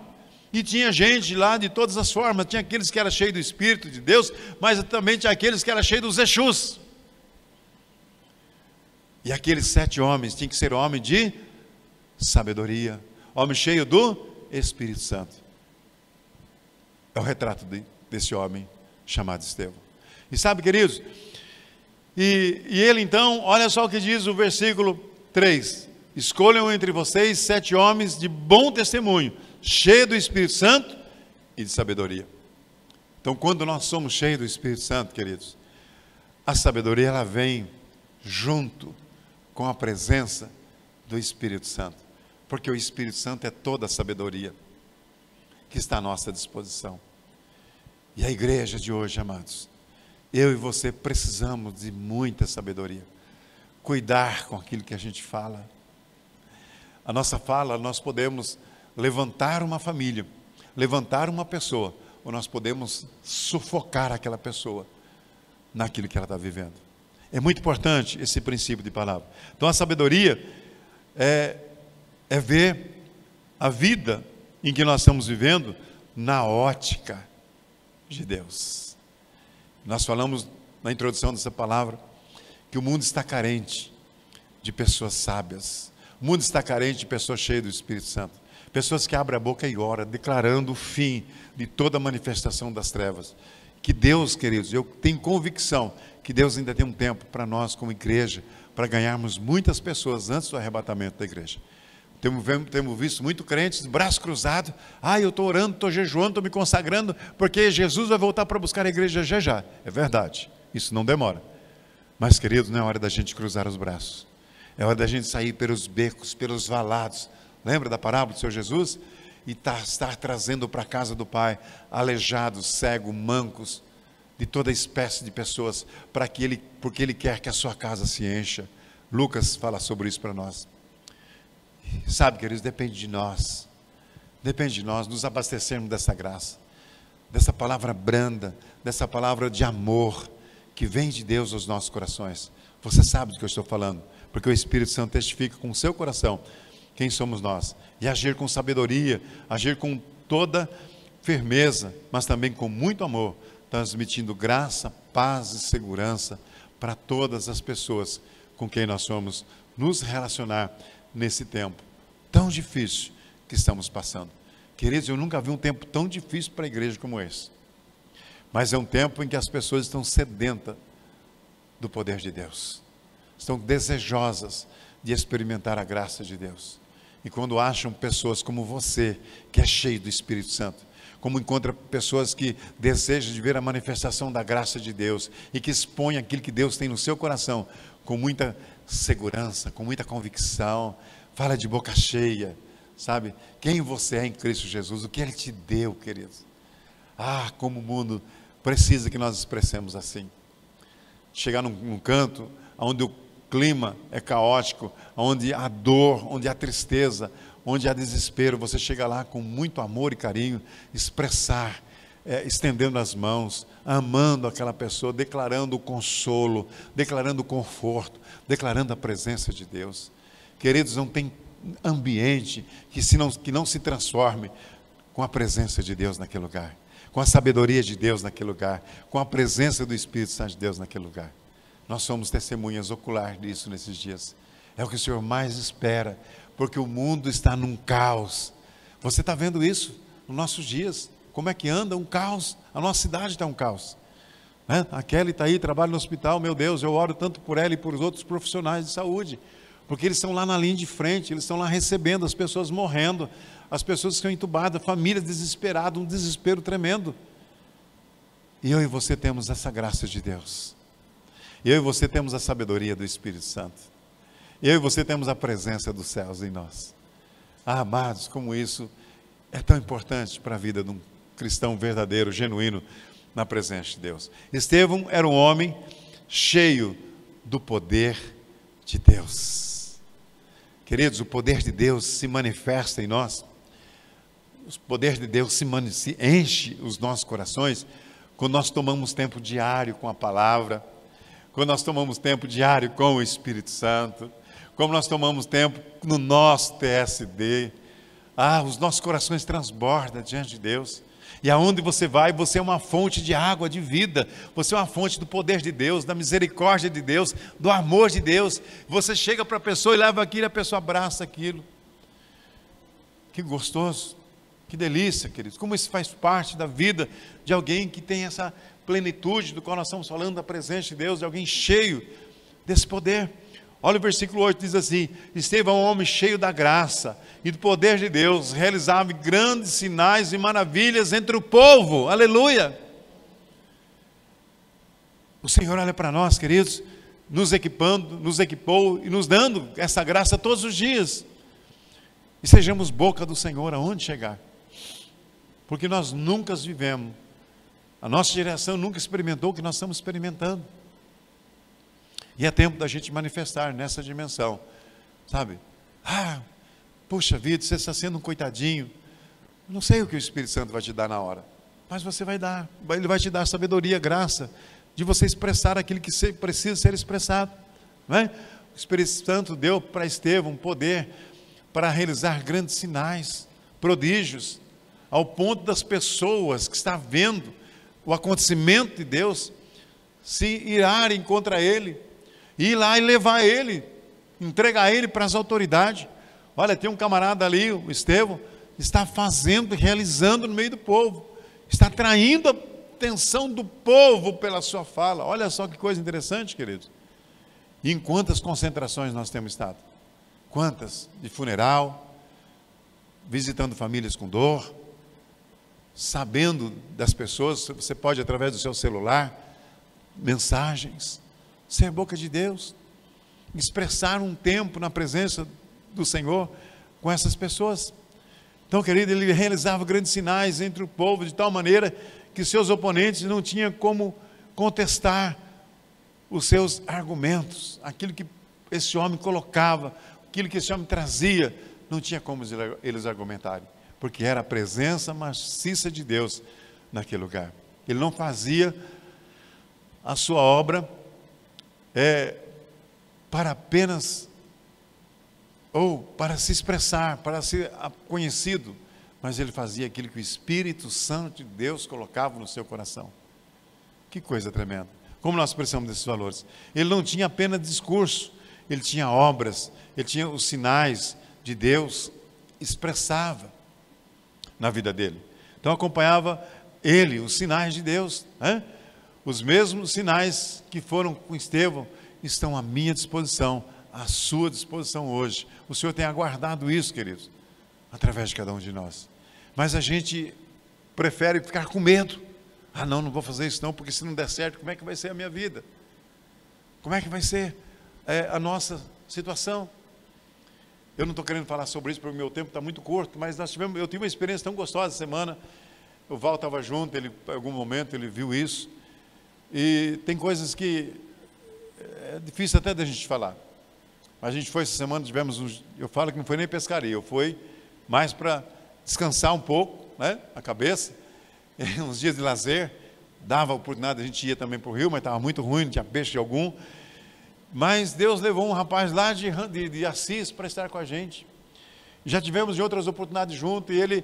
Speaker 4: E tinha gente lá de todas as formas. Tinha aqueles que eram cheios do Espírito de Deus, mas também tinha aqueles que eram cheios dos Exus. E aqueles 7 homens tinham que ser homem de sabedoria, homem cheio do Espírito Santo. É o retrato desse homem chamado Estevão. E sabe, queridos, e ele então, olha só o que diz o versículo 3: escolham entre vocês 7 homens de bom testemunho, cheio do Espírito Santo e de sabedoria. Então, quando nós somos cheios do Espírito Santo, queridos, a sabedoria ela vem junto com a presença do Espírito Santo, porque o Espírito Santo é toda a sabedoria que está à nossa disposição. E a igreja de hoje, amados, eu e você precisamos de muita sabedoria, cuidar com aquilo que a gente fala. A nossa fala, nós podemos levantar uma família, levantar uma pessoa, ou nós podemos sufocar aquela pessoa naquilo que ela está vivendo. É muito importante esse princípio de palavra. Então a sabedoria é ver a vida em que nós estamos vivendo na ótica de Deus. Nós falamos na introdução dessa palavra que o mundo está carente de pessoas sábias. O mundo está carente de pessoas cheias do Espírito Santo. Pessoas que abrem a boca e oram, declarando o fim de toda manifestação das trevas. Que Deus, queridos, eu tenho convicção que Deus ainda tem um tempo para nós como igreja, para ganharmos muitas pessoas antes do arrebatamento da igreja. Temos visto muito crentes, braço cruzado, eu estou orando, estou jejuando, estou me consagrando, porque Jesus vai voltar para buscar a igreja já. É verdade, isso não demora. Mas, queridos, não é hora da gente cruzar os braços. É hora da gente sair pelos becos, pelos valados. Lembra da parábola do Senhor Jesus? E estar trazendo para a casa do Pai aleijados, cegos, mancos, de toda espécie de pessoas, porque Ele quer que a sua casa se encha. Lucas fala sobre isso para nós. Sabe, queridos, depende de nós nos abastecermos dessa graça, dessa palavra branda, dessa palavra de amor, que vem de Deus aos nossos corações. Você sabe do que eu estou falando, porque o Espírito Santo testifica com o seu coração quem somos nós, e agir com sabedoria, agir com toda firmeza, mas também com muito amor, transmitindo graça, paz e segurança para todas as pessoas com quem nós vamos nos relacionar nesse tempo tão difícil que estamos passando. Queridos, eu nunca vi um tempo tão difícil para a igreja como esse, mas é um tempo em que as pessoas estão sedentas do poder de Deus, estão desejosas de experimentar a graça de Deus. E quando acham pessoas como você, que é cheio do Espírito Santo, como encontra pessoas que desejam de ver a manifestação da graça de Deus e que expõem aquilo que Deus tem no seu coração com muita segurança, com muita convicção, fala de boca cheia, sabe? Quem você é em Cristo Jesus, o que Ele te deu, queridos. Como o mundo precisa que nós expressemos assim. Chegar num canto onde o clima é caótico, onde há dor, onde há tristeza, onde há desespero, você chega lá com muito amor e carinho, expressar, estendendo as mãos, amando aquela pessoa, declarando o consolo, declarando o conforto, declarando a presença de Deus. Queridos, não tem ambiente que não se transforme com a presença de Deus naquele lugar, com a sabedoria de Deus naquele lugar, com a presença do Espírito Santo de Deus naquele lugar. Nós somos testemunhas oculares disso nesses dias. É o que o Senhor mais espera, porque o mundo está num caos. Você está vendo isso nos nossos dias? Como é que anda um caos? A nossa cidade está um caos. A Kelly está aí, trabalha no hospital. Meu Deus, eu oro tanto por ela e por outros profissionais de saúde, porque eles estão lá na linha de frente, eles estão lá recebendo as pessoas morrendo, as pessoas que estão entubadas, famílias desesperadas, um desespero tremendo. E eu e você temos essa graça de Deus. Eu e você temos a sabedoria do Espírito Santo. Eu e você temos a presença dos céus em nós. Amados, como isso é tão importante para a vida de um cristão verdadeiro, genuíno, na presença de Deus. Estevão era um homem cheio do poder de Deus. Queridos, o poder de Deus se manifesta em nós. O poder de Deus se enche os nossos corações quando nós tomamos tempo diário com a palavra, quando nós tomamos tempo diário com o Espírito Santo, como nós tomamos tempo no nosso TSD. Os nossos corações transbordam diante de Deus. E aonde você vai, você é uma fonte de água, de vida. Você é uma fonte do poder de Deus, da misericórdia de Deus, do amor de Deus. Você chega para a pessoa e leva aquilo, e a pessoa abraça aquilo. Que gostoso, que delícia, queridos. Como isso faz parte da vida de alguém que tem essa plenitude do qual nós estamos falando, da presença de Deus, de alguém cheio desse poder. Olha o versículo 8, diz assim: Estevão, um homem cheio da graça e do poder de Deus, realizava grandes sinais e maravilhas entre o povo. Aleluia! O Senhor olha para nós, queridos, nos equipando, nos equipou e nos dando essa graça todos os dias. E sejamos boca do Senhor aonde chegar. Porque nós nunca vivemos, a nossa geração nunca experimentou o que nós estamos experimentando. E é tempo da gente manifestar nessa dimensão, sabe? Puxa vida, você está sendo um coitadinho. Eu não sei o que o Espírito Santo vai te dar na hora, mas você vai dar. Ele vai te dar sabedoria, graça, de você expressar aquilo que precisa ser expressado, não é? O Espírito Santo deu para Estevão poder para realizar grandes sinais, prodígios, ao ponto das pessoas que estão vendo o acontecimento de Deus se irarem contra ele, ir lá e levar ele, entregar ele para as autoridades. Olha, tem um camarada ali, o Estevão, está fazendo, realizando no meio do povo, está atraindo a atenção do povo pela sua fala. Olha só que coisa interessante, queridos. E em quantas concentrações nós temos estado? Quantas? De funeral, visitando famílias com dor, sabendo das pessoas. Você pode, através do seu celular, mensagens, ser boca de Deus, expressar um tempo na presença do Senhor com essas pessoas. Então, querido, ele realizava grandes sinais entre o povo, de tal maneira que seus oponentes não tinham como contestar os seus argumentos, aquilo que esse homem colocava, aquilo que esse homem trazia, não tinha como eles argumentarem, porque era a presença maciça de Deus naquele lugar. Ele não fazia a sua obra para apenas, ou para se expressar, para ser conhecido, mas ele fazia aquilo que o Espírito Santo de Deus colocava no seu coração. Que coisa tremenda! Como nós expressamos desses valores? Ele não tinha apenas discurso, ele tinha obras, ele tinha os sinais de Deus, expressava na vida dele. Então acompanhava ele, os sinais de Deus, né? Os mesmos sinais que foram com Estevão estão à minha disposição, à sua disposição hoje. O Senhor tem aguardado isso, queridos, através de cada um de nós. Mas a gente prefere ficar com medo. Não vou fazer isso não, porque se não der certo, como é que vai ser a minha vida? Como é que vai ser a nossa situação? Eu não estou querendo falar sobre isso, porque o meu tempo está muito curto, mas eu tive uma experiência tão gostosa essa semana. O Val estava junto, em algum momento ele viu isso. E tem coisas que é difícil até da gente falar. Mas a gente foi essa semana, eu falo que não foi nem pescaria, eu fui mais para descansar um pouco, né, a cabeça, uns dias de lazer, dava a oportunidade, a gente ia também para o rio, mas estava muito ruim, não tinha peixe algum. Mas Deus levou um rapaz lá de Assis para estar com a gente. Já tivemos de outras oportunidades junto, e ele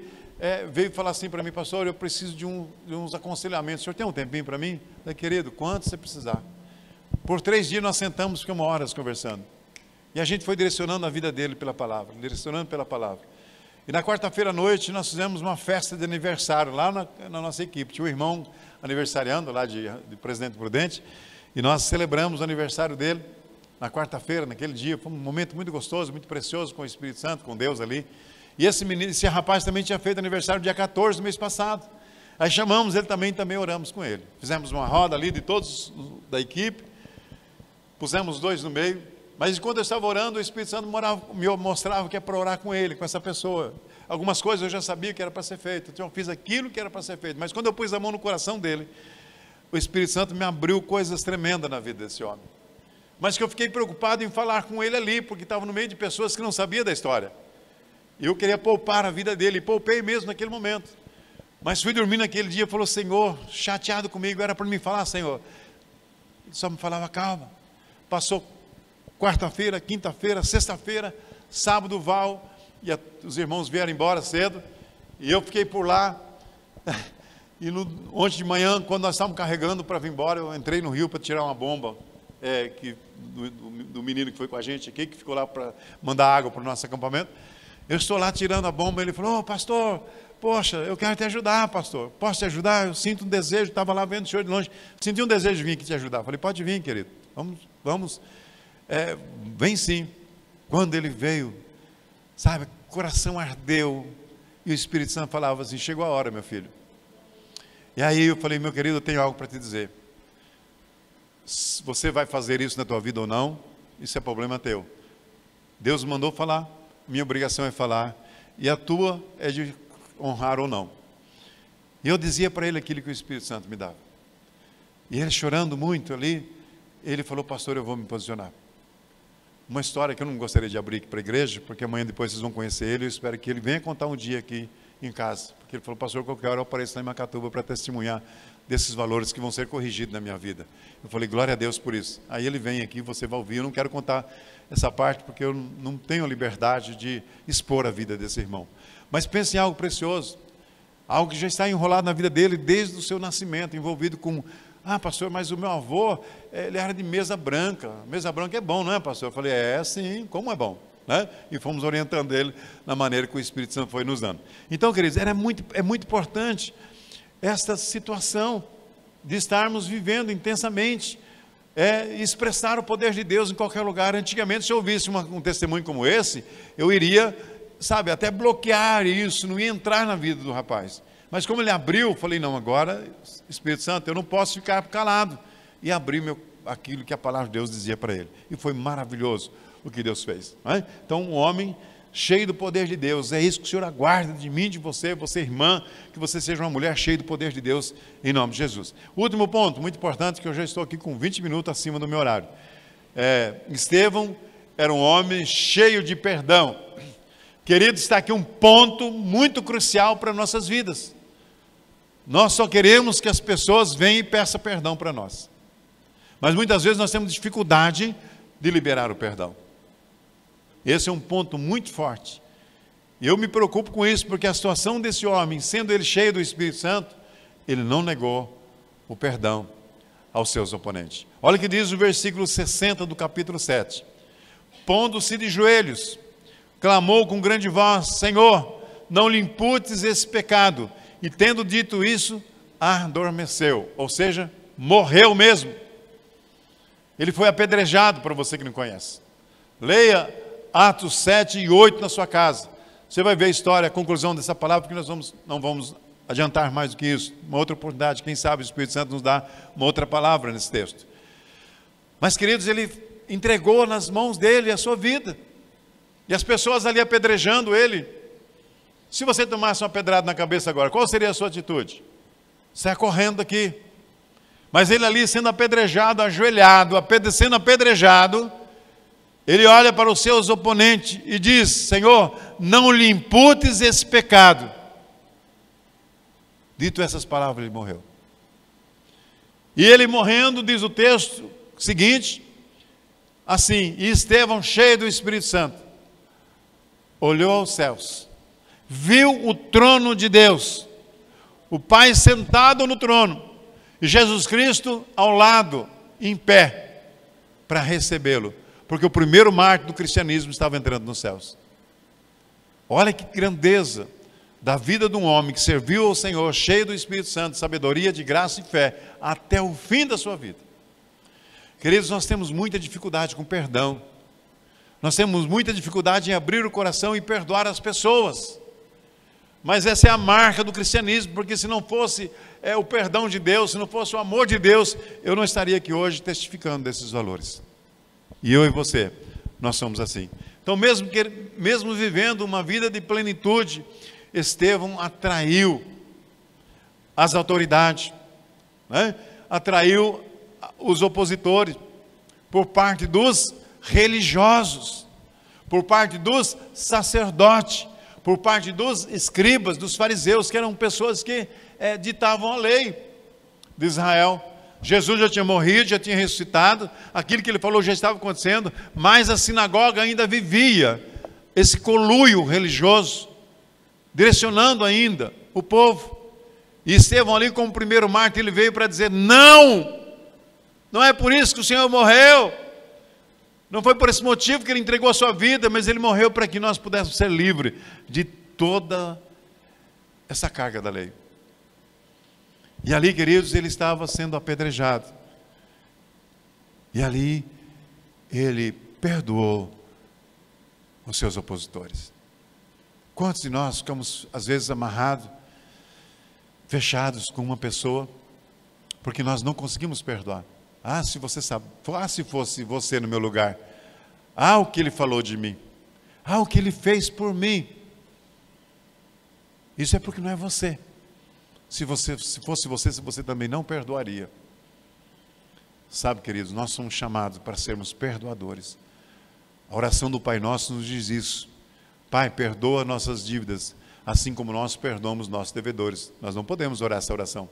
Speaker 4: veio falar assim para mim: pastor, eu preciso de uns aconselhamentos. O senhor tem um tempinho para mim? Eu falei: querido, quanto você precisar. Por 3 dias nós sentamos, ficamos horas conversando. E a gente foi direcionando a vida dele pela palavra, direcionando pela palavra. E na quarta-feira à noite nós fizemos uma festa de aniversário lá na nossa equipe. Tinha um irmão aniversariando lá de Presidente Prudente, e nós celebramos o aniversário dele na quarta-feira, naquele dia. Foi um momento muito gostoso, muito precioso com o Espírito Santo, com Deus ali. E esse rapaz também tinha feito aniversário dia 14 do mês passado. Aí chamamos ele também oramos com ele. Fizemos uma roda ali de todos da equipe, pusemos os 2 no meio. Mas enquanto eu estava orando, o Espírito Santo me mostrava que é para orar com ele, com essa pessoa. Algumas coisas eu já sabia que era para ser feito, então eu fiz aquilo que era para ser feito. Mas quando eu pus a mão no coração dele, o Espírito Santo me abriu coisas tremendas na vida desse homem. Mas que eu fiquei preocupado em falar com ele ali, porque estava no meio de pessoas que não sabiam da história. E eu queria poupar a vida dele, e poupei mesmo naquele momento. Mas fui dormir naquele dia e falou: Senhor, chateado comigo, era para me falar, Senhor. Ele só me falava: calma. Passou quarta-feira, quinta-feira, sexta-feira, sábado, Val, e os irmãos vieram embora cedo, e eu fiquei por lá. E ontem de manhã, quando nós estávamos carregando para vir embora, eu entrei no rio para tirar uma bomba do menino que foi com a gente aqui, que ficou lá para mandar água para o nosso acampamento. Eu estou lá tirando a bomba, ele falou: pastor, poxa, eu quero te ajudar, pastor. Posso te ajudar? Eu sinto um desejo, estava lá vendo o senhor de longe, senti um desejo de vir aqui te ajudar. Falei: pode vir, querido, vamos. Vem sim. Quando ele veio, sabe, o coração ardeu, e o Espírito Santo falava assim: chegou a hora, meu filho. E aí eu falei: meu querido, eu tenho algo para te dizer. Se você vai fazer isso na tua vida ou não, isso é problema teu. Deus mandou falar, minha obrigação é falar, e a tua é de honrar ou não. E eu dizia para ele aquilo que o Espírito Santo me dava. E ele, chorando muito ali, ele falou: pastor, eu vou me posicionar. Uma história que eu não gostaria de abrir aqui para a igreja, porque amanhã depois vocês vão conhecer ele, eu espero que ele venha contar um dia aqui em casa. Porque ele falou: pastor, qualquer hora eu apareço lá em Macatuba para testemunhar desses valores que vão ser corrigidos na minha vida. Eu falei: glória a Deus por isso. Aí ele vem aqui, você vai ouvir. Eu não quero contar essa parte, porque eu não tenho a liberdade de expor a vida desse irmão. Mas pense em algo precioso, algo que já está enrolado na vida dele desde o seu nascimento, envolvido com: pastor, mas o meu avô, ele era de mesa branca. Mesa branca é bom, não é, pastor? Eu falei: sim, como é bom. Né? E fomos orientando ele na maneira que o Espírito Santo foi nos dando. Então, queridos, é muito importante esta situação de estarmos vivendo intensamente, expressar o poder de Deus em qualquer lugar. Antigamente, se eu ouvisse um testemunho como esse, eu iria, sabe, até bloquear isso, não ia entrar na vida do rapaz. Mas como ele abriu, eu falei: não, agora, Espírito Santo, eu não posso ficar calado. E abri aquilo que a palavra de Deus dizia para ele. E foi maravilhoso o que Deus fez. Né? Então, um homem cheio do poder de Deus, é isso que o Senhor aguarda de mim, de você, você irmã, que você seja uma mulher cheia do poder de Deus, em nome de Jesus. Último ponto, muito importante, que eu já estou aqui com 20 minutos acima do meu horário. Estevão era um homem cheio de perdão. Querido, está aqui um ponto muito crucial para nossas vidas. Nós só queremos que as pessoas venham e peçam perdão para nós. Mas muitas vezes nós temos dificuldade de liberar o perdão. Esse é um ponto muito forte. E eu me preocupo com isso, porque a situação desse homem, sendo ele cheio do Espírito Santo, ele não negou o perdão aos seus oponentes. Olha o que diz o versículo 60 do capítulo 7. Pondo-se de joelhos, clamou com grande voz: Senhor, não lhe imputes esse pecado. E tendo dito isso, adormeceu, ou seja, morreu mesmo. Ele foi apedrejado, para você que não conhece. Leia Atos 7 e 8 na sua casa. Você vai ver a história, a conclusão dessa palavra, porque nós não vamos adiantar mais do que isso. Uma outra oportunidade, quem sabe o Espírito Santo nos dá uma outra palavra nesse texto. Mas, queridos, ele entregou nas mãos dele a sua vida. E as pessoas ali apedrejando ele. Se você tomasse uma pedrada na cabeça agora, qual seria a sua atitude? Sai correndo daqui. Mas ele ali sendo apedrejado, ajoelhado, sendo apedrejado, ele olha para os seus oponentes e diz: Senhor, não lhe imputes esse pecado. Dito essas palavras, ele morreu. E ele morrendo, diz o texto seguinte, assim: e Estevão, cheio do Espírito Santo, olhou aos céus, viu o trono de Deus, o Pai sentado no trono, e Jesus Cristo ao lado, em pé, para recebê-lo. Porque o primeiro mártir do cristianismo estava entrando nos céus. Olha que grandeza da vida de um homem que serviu ao Senhor, cheio do Espírito Santo, sabedoria, de graça e fé, até o fim da sua vida. Queridos, nós temos muita dificuldade com perdão. Nós temos muita dificuldade em abrir o coração e perdoar as pessoas. Mas essa é a marca do cristianismo, porque se não fosse o perdão de Deus, se não fosse o amor de Deus, eu não estaria aqui hoje testificando desses valores. E eu e você, nós somos assim. Então, mesmo vivendo uma vida de plenitude, Estevão atraiu as autoridades, né? atraiu os opositores por parte dos religiosos, por parte dos sacerdotes, por parte dos escribas, dos fariseus, que eram pessoas que ditavam a lei de Israel. Jesus já tinha morrido, já tinha ressuscitado, aquilo que ele falou já estava acontecendo, mas a sinagoga ainda vivia esse conluio religioso, direcionando ainda o povo. E Estevão ali como primeiro mártir, ele veio para dizer: não é por isso que o Senhor morreu, não foi por esse motivo que ele entregou a sua vida, mas ele morreu para que nós pudéssemos ser livres de toda essa carga da lei. E ali, queridos, ele estava sendo apedrejado. E ali ele perdoou os seus opositores. Quantos de nós ficamos, às vezes, amarrados, fechados com uma pessoa, porque nós não conseguimos perdoar? Ah, se você sabe, se fosse você no meu lugar, o que ele falou de mim, o que ele fez por mim. Isso é porque não é você. Se fosse você também não perdoaria. Sabe, queridos, nós somos chamados para sermos perdoadores. A oração do Pai Nosso nos diz isso: Pai, perdoa nossas dívidas, assim como nós perdoamos nossos devedores. Nós não podemos orar essa oração,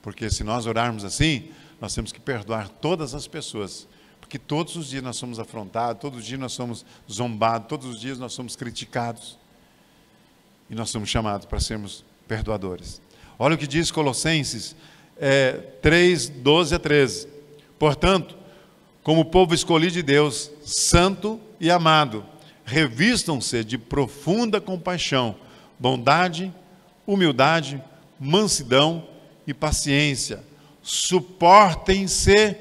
Speaker 4: porque se nós orarmos assim, nós temos que perdoar todas as pessoas, porque todos os dias nós somos afrontados, todos os dias nós somos zombados, todos os dias nós somos criticados, e nós somos chamados para sermos perdoadores. Olha o que diz Colossenses 3, 12 a 13. Portanto, como povo escolhido de Deus, santo e amado, revistam-se de profunda compaixão, bondade, humildade, mansidão e paciência. Suportem-se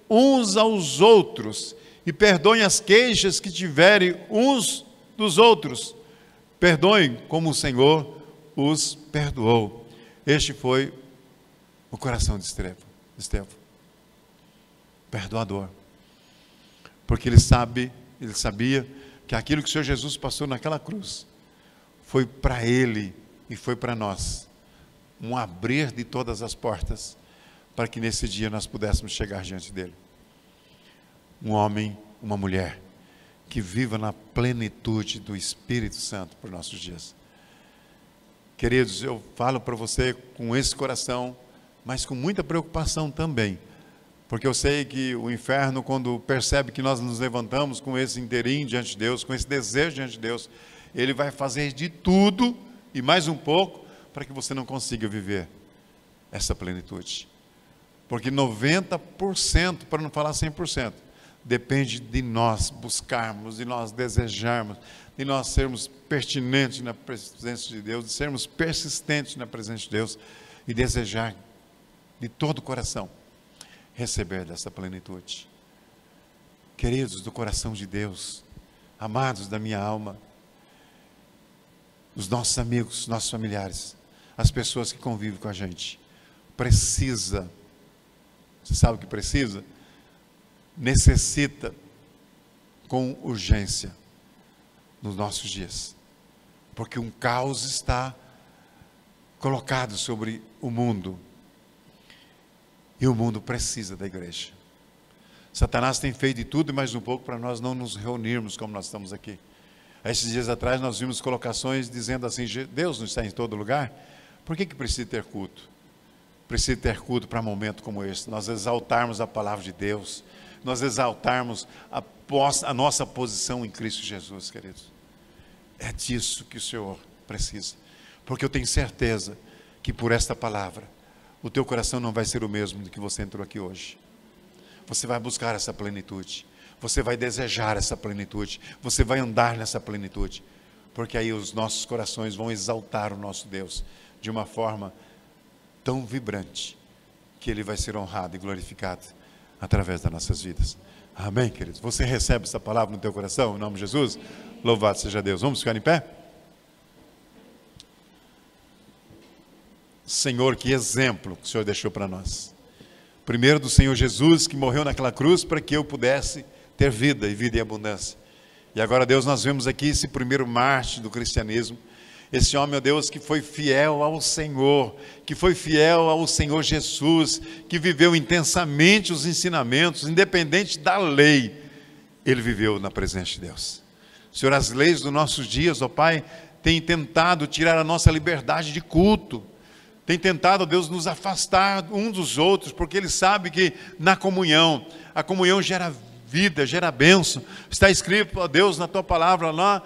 Speaker 4: uns aos outros e perdoem as queixas que tiverem uns dos outros. Perdoem como o Senhor os perdoou. Este foi o coração de Estevão. Perdoador. Porque ele sabia que aquilo que o Senhor Jesus passou naquela cruz foi para ele e foi para nós um abrir de todas as portas para que nesse dia nós pudéssemos chegar diante dele. Um homem, uma mulher que viva na plenitude do Espírito Santo por nossos dias. Queridos, eu falo para você com esse coração, mas com muita preocupação também, porque eu sei que o inferno, quando percebe que nós nos levantamos com esse inteirinho diante de Deus, com esse desejo diante de Deus, ele vai fazer de tudo e mais um pouco para que você não consiga viver essa plenitude. Porque 90%, para não falar 100%, depende de nós buscarmos, de nós desejarmos, de nós sermos pertinentes na presença de Deus, de sermos persistentes na presença de Deus e desejar de todo o coração receber dessa plenitude. Queridos do coração de Deus, amados da minha alma, os nossos amigos, nossos familiares, as pessoas que convivem com a gente, precisa, você sabe o que precisa? Necessita com urgência nos nossos dias, porque um caos está colocado sobre o mundo e o mundo precisa da igreja. Satanás tem feito de tudo e mais um pouco para nós não nos reunirmos como nós estamos aqui. Esses dias atrás nós vimos colocações dizendo assim: Deus não está em todo lugar, por que precisa ter culto? Precisa ter culto para um momento como esse, nós exaltarmos a palavra de Deus, nós exaltarmos a nossa posição em Cristo Jesus, queridos. É disso que o Senhor precisa, porque eu tenho certeza que por esta palavra, o teu coração não vai ser o mesmo do que você entrou aqui hoje. Você vai buscar essa plenitude, você vai desejar essa plenitude, você vai andar nessa plenitude, porque aí os nossos corações vão exaltar o nosso Deus de uma forma tão vibrante, que Ele vai ser honrado e glorificado através das nossas vidas. Amém, queridos? Você recebe essa palavra no teu coração, em nome de Jesus? Louvado seja Deus. Vamos ficar em pé? Senhor, que exemplo que o Senhor deixou para nós. Primeiro do Senhor Jesus, que morreu naquela cruz para que eu pudesse ter vida e vida em abundância. E agora, Deus, nós vemos aqui esse primeiro mártir do cristianismo, Esse homem, ó Deus, que foi fiel ao Senhor, que foi fiel ao Senhor Jesus, que viveu intensamente os ensinamentos, independente da lei, ele viveu na presença de Deus. Senhor, as leis dos nossos dias, ó Pai, têm tentado tirar a nossa liberdade de culto, tem tentado, ó Deus, nos afastar uns dos outros, porque ele sabe que na comunhão, a comunhão gera vida, gera bênção. Está escrito, ó Deus, na tua palavra lá,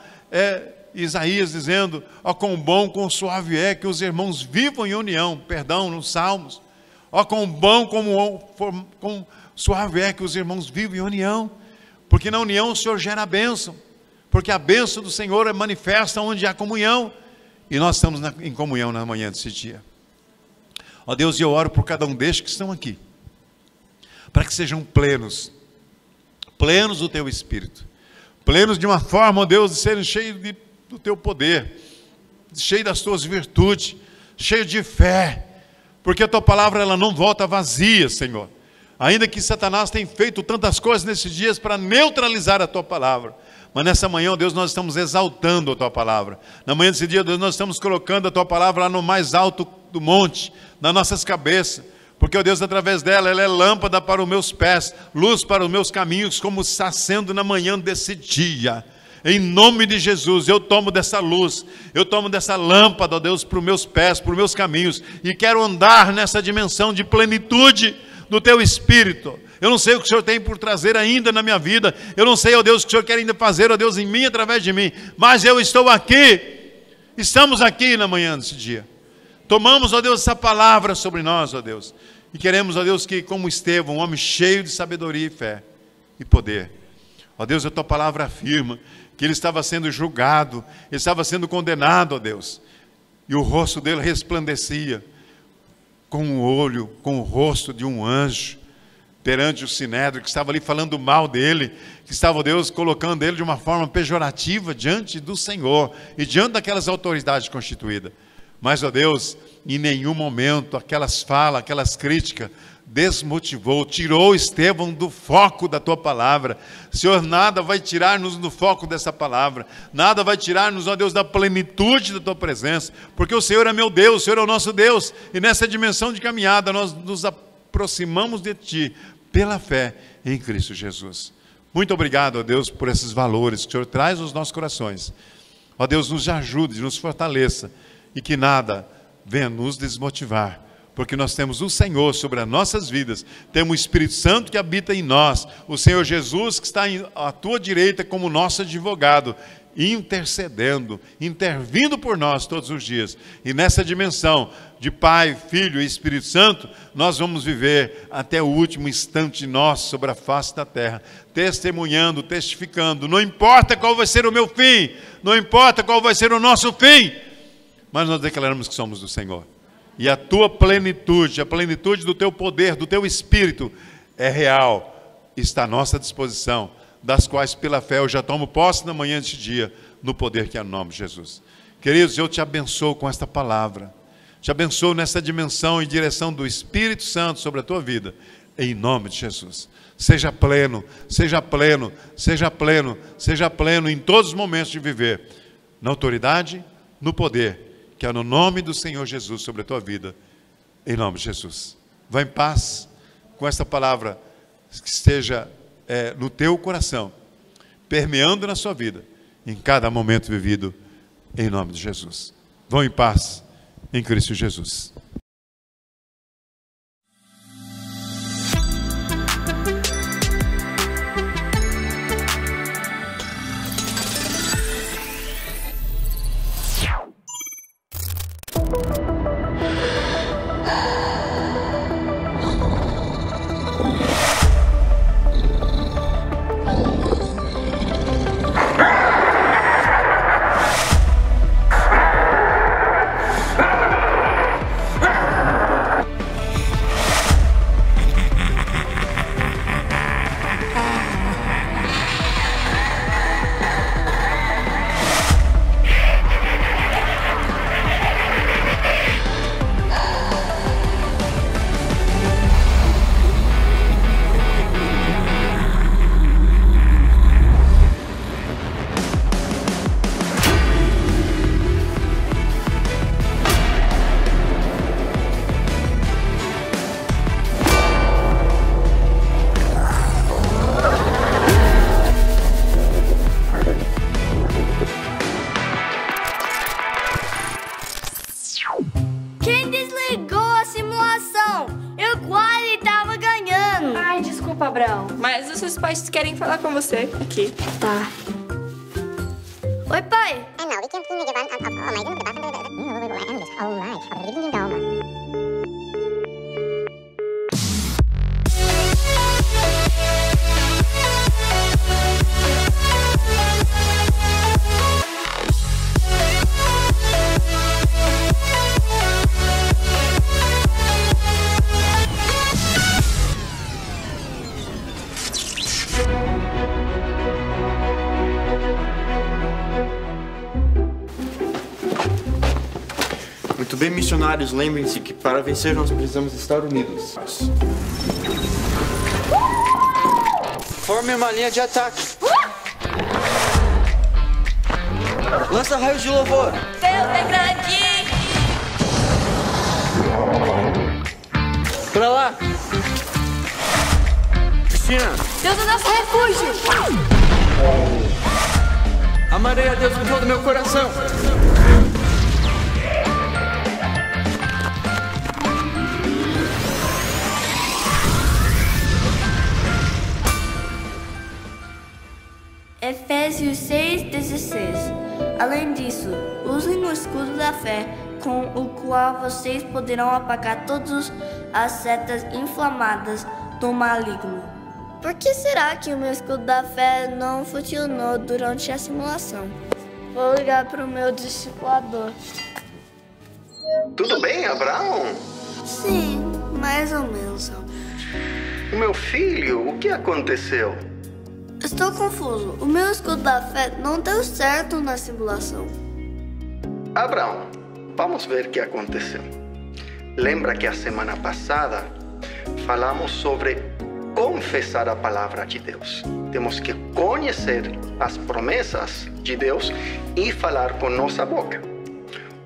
Speaker 4: Isaías dizendo, ó quão bom, quão suave é que os irmãos vivam em união, perdão, nos Salmos. Ó quão bom, quão suave é que os irmãos vivam em união, porque na união o Senhor gera a bênção, porque a bênção do Senhor é manifesta onde há comunhão, e nós estamos em comunhão na manhã desse dia. Ó Deus, eu oro por cada um destes que estão aqui, para que sejam plenos do teu Espírito, plenos de uma forma, ó Deus, de serem cheios do teu poder, cheio das tuas virtudes, cheio de fé, porque a tua palavra ela não volta vazia, Senhor. Ainda que Satanás tenha feito tantas coisas nesses dias para neutralizar a tua palavra, mas nessa manhã, ó Deus, nós estamos exaltando a tua palavra. Na manhã desse dia, Deus, nós estamos colocando a tua palavra lá no mais alto do monte, nas nossas cabeças, porque, ó Deus, através dela, ela é lâmpada para os meus pés, luz para os meus caminhos, como está sendo na manhã desse dia. Em nome de Jesus, eu tomo dessa luz, eu tomo dessa lâmpada, ó Deus, para os meus pés, para os meus caminhos, e quero andar nessa dimensão de plenitude do teu Espírito. Eu não sei o que o Senhor tem por trazer ainda na minha vida, eu não sei, ó Deus, o que o Senhor quer ainda fazer, ó Deus, em mim, através de mim, mas eu estou aqui, estamos aqui na manhã desse dia. Tomamos, ó Deus, essa palavra sobre nós, ó Deus, e queremos, ó Deus, que como Estevão, um homem cheio de sabedoria e fé e poder, ó Deus, a tua palavra afirma que ele estava sendo julgado, ele estava sendo condenado, ó Deus, e o rosto dele resplandecia com o rosto de um anjo, perante o Sinédrio, que estava ali falando mal dele, que estava, Deus, colocando ele de uma forma pejorativa diante do Senhor, e diante daquelas autoridades constituídas. Mas, ó Deus, em nenhum momento aquelas falas, aquelas críticas, desmotivou, tirou Estevão do foco da tua palavra. Senhor, nada vai tirar-nos do foco dessa palavra, nada vai tirar-nos, ó Deus, da plenitude da tua presença, porque o Senhor é meu Deus, o Senhor é o nosso Deus, e nessa dimensão de caminhada nós nos aproximamos de ti, pela fé em Cristo Jesus. Muito obrigado, ó Deus, por esses valores que o Senhor traz aos nossos corações. Ó Deus, nos ajude, nos fortaleça, e que nada venha nos desmotivar, porque nós temos o Senhor sobre as nossas vidas, temos o Espírito Santo que habita em nós, o Senhor Jesus que está à tua direita como nosso advogado, intercedendo, intervindo por nós todos os dias. E nessa dimensão de Pai, Filho e Espírito Santo, nós vamos viver até o último instante nosso sobre a face da terra, testemunhando, testificando. Não importa qual vai ser o meu fim, não importa qual vai ser o nosso fim, mas nós declaramos que somos do Senhor. E a tua plenitude, a plenitude do teu poder, do teu Espírito é real, está à nossa disposição, das quais pela fé eu já tomo posse na manhã deste dia, no poder que é o nome de Jesus. Queridos, eu te abençoo com esta palavra, te abençoo nessa dimensão em direção do Espírito Santo sobre a tua vida, em nome de Jesus. Seja pleno, seja pleno, seja pleno, seja pleno em todos os momentos de viver, na autoridade, no poder, que é no nome do Senhor Jesus sobre a tua vida, em nome de Jesus. Vá em paz com esta palavra, que esteja no teu coração, permeando na sua vida, em cada momento vivido, em nome de Jesus. Vão em paz, em Cristo Jesus.
Speaker 5: Abraão, mas os seus pais querem falar com você aqui.
Speaker 6: Tá. Oi, pai.
Speaker 7: Muito bem, missionários, lembrem-se que para vencer nós precisamos estar unidos. Forme uma linha de ataque. Lança raios de louvor.
Speaker 6: Deus é grande.
Speaker 7: Pra lá. Cristina.
Speaker 6: Deus é nosso refúgio.
Speaker 7: Amarei a Deus com todo o meu coração.
Speaker 6: Efésios 6:16. Além disso, usem o escudo da fé, com o qual vocês poderão apagar todas as setas inflamadas do maligno. Por que será que o meu escudo da fé não funcionou durante a simulação? Vou ligar para o meu discipulador.
Speaker 8: Tudo bem, Abraão?
Speaker 6: Sim, mais ou menos.
Speaker 8: O meu filho, o que aconteceu?
Speaker 6: Estou confuso. O meu escudo da fé não deu certo na simulação.
Speaker 8: Abraão, vamos ver o que aconteceu. Lembra que a semana passada falamos sobre confessar a palavra de Deus. Temos que conhecer as promessas de Deus e falar com nossa boca.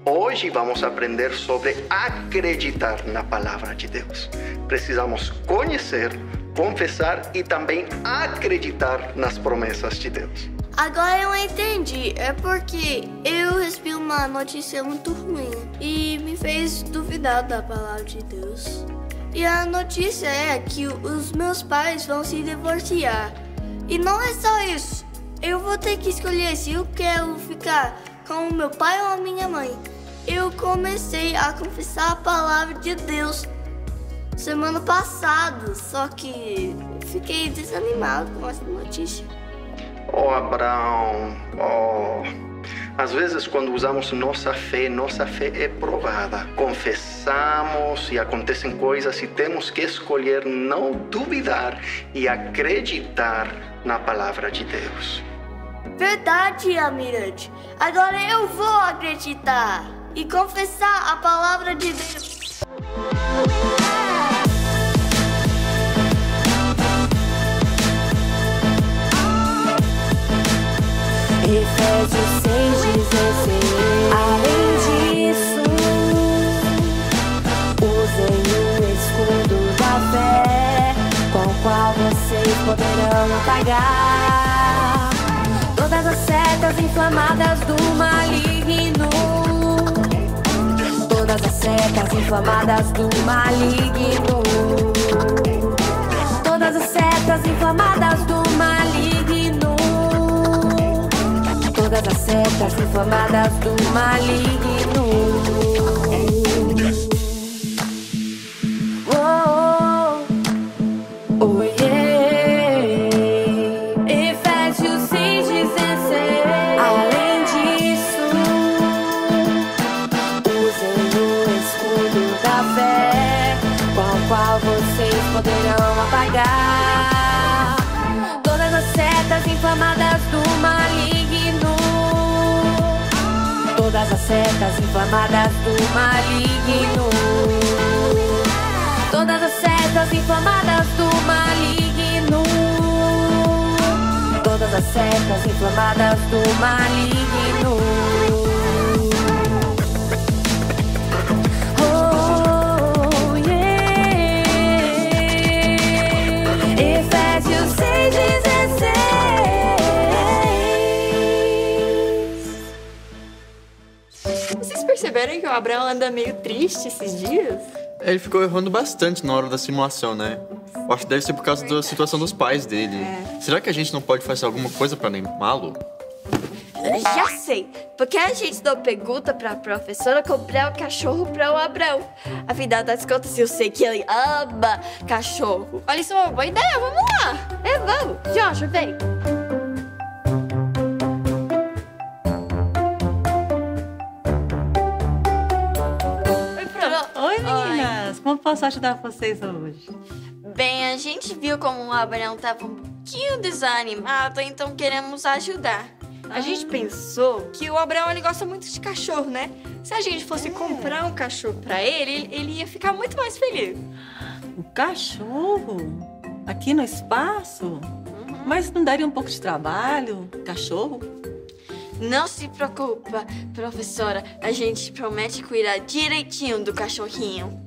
Speaker 8: Hoje vamos aprender sobre acreditar na palavra de Deus. Precisamos conhecer, confessar e também acreditar nas promessas de Deus.
Speaker 6: Agora eu entendi. É porque eu recebi uma notícia muito ruim e me fez duvidar da palavra de Deus. E a notícia é que os meus pais vão se divorciar. E não é só isso. Eu vou ter que escolher se eu quero ficar com o meu pai ou a minha mãe. Eu comecei a confessar a palavra de Deus semana passada, só que fiquei desanimado com essa notícia.
Speaker 8: Oh, Abraão, às vezes quando usamos nossa fé é provada. Confessamos e acontecem coisas e temos que escolher não duvidar e acreditar na palavra de Deus.
Speaker 6: Verdade, Almirante. Agora eu vou acreditar e confessar a palavra de Deus.
Speaker 9: Efésios 6:16. Além disso, usem o escudo da fé, com o qual vocês poderão apagar todas as setas inflamadas do maligno. Todas as setas inflamadas do maligno. Todas as setas inflamadas do maligno. Todas as setas inflamadas do maligno. Oh, oh, oh yeah. Efésios 6:16. Além disso, usem o escudo da fé, com o qual vocês poderão apagar todas as setas inflamadas do maligno. Todas as setas inflamadas do maligno. Todas as setas inflamadas do maligno. Todas as setas inflamadas do maligno. Oh, yeah. Efésios 6:16.
Speaker 5: Vocês perceberam que o Abraão anda meio triste esses dias?
Speaker 7: Ele ficou errando bastante na hora da simulação, né? Eu acho que deve ser por causa da situação dos pais dele. Será que a gente não pode fazer alguma coisa pra animá-lo?
Speaker 5: Já sei, porque a gente não pergunta pra professora comprar o cachorro pra o Abrão. Afinal das contas, eu sei que ele ama cachorro. Olha, isso é uma boa ideia, vamos lá. Vamos. Joshua, vem.
Speaker 2: Oi, meninas. Como posso ajudar vocês hoje?
Speaker 5: Bem, a gente viu como o Abrão tava um pouquinho desanimado, então queremos ajudar. A gente pensou que o Abraão, ele gosta muito de cachorro, né? Se a gente fosse comprar um cachorro pra ele, ele ia ficar muito mais feliz.
Speaker 2: Um cachorro? Aqui no espaço? Mas não daria um pouco de trabalho? Cachorro?
Speaker 5: Não se preocupa, professora. A gente promete cuidar direitinho do cachorrinho.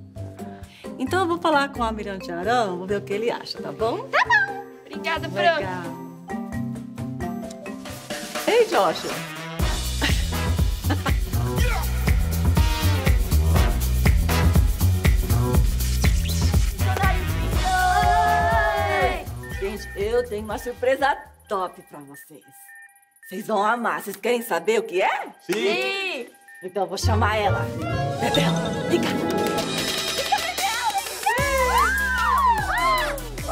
Speaker 2: Então eu vou falar com o Almirante Arão, vou ver o que ele acha, tá bom?
Speaker 5: Tá bom. Obrigada, prof.
Speaker 2: Legal. Ei, Joshua. Gente, eu tenho uma surpresa top pra vocês. Vocês vão amar. Vocês querem saber o que é?
Speaker 5: Sim!
Speaker 2: Então eu vou chamar ela. Bebel, vem cá.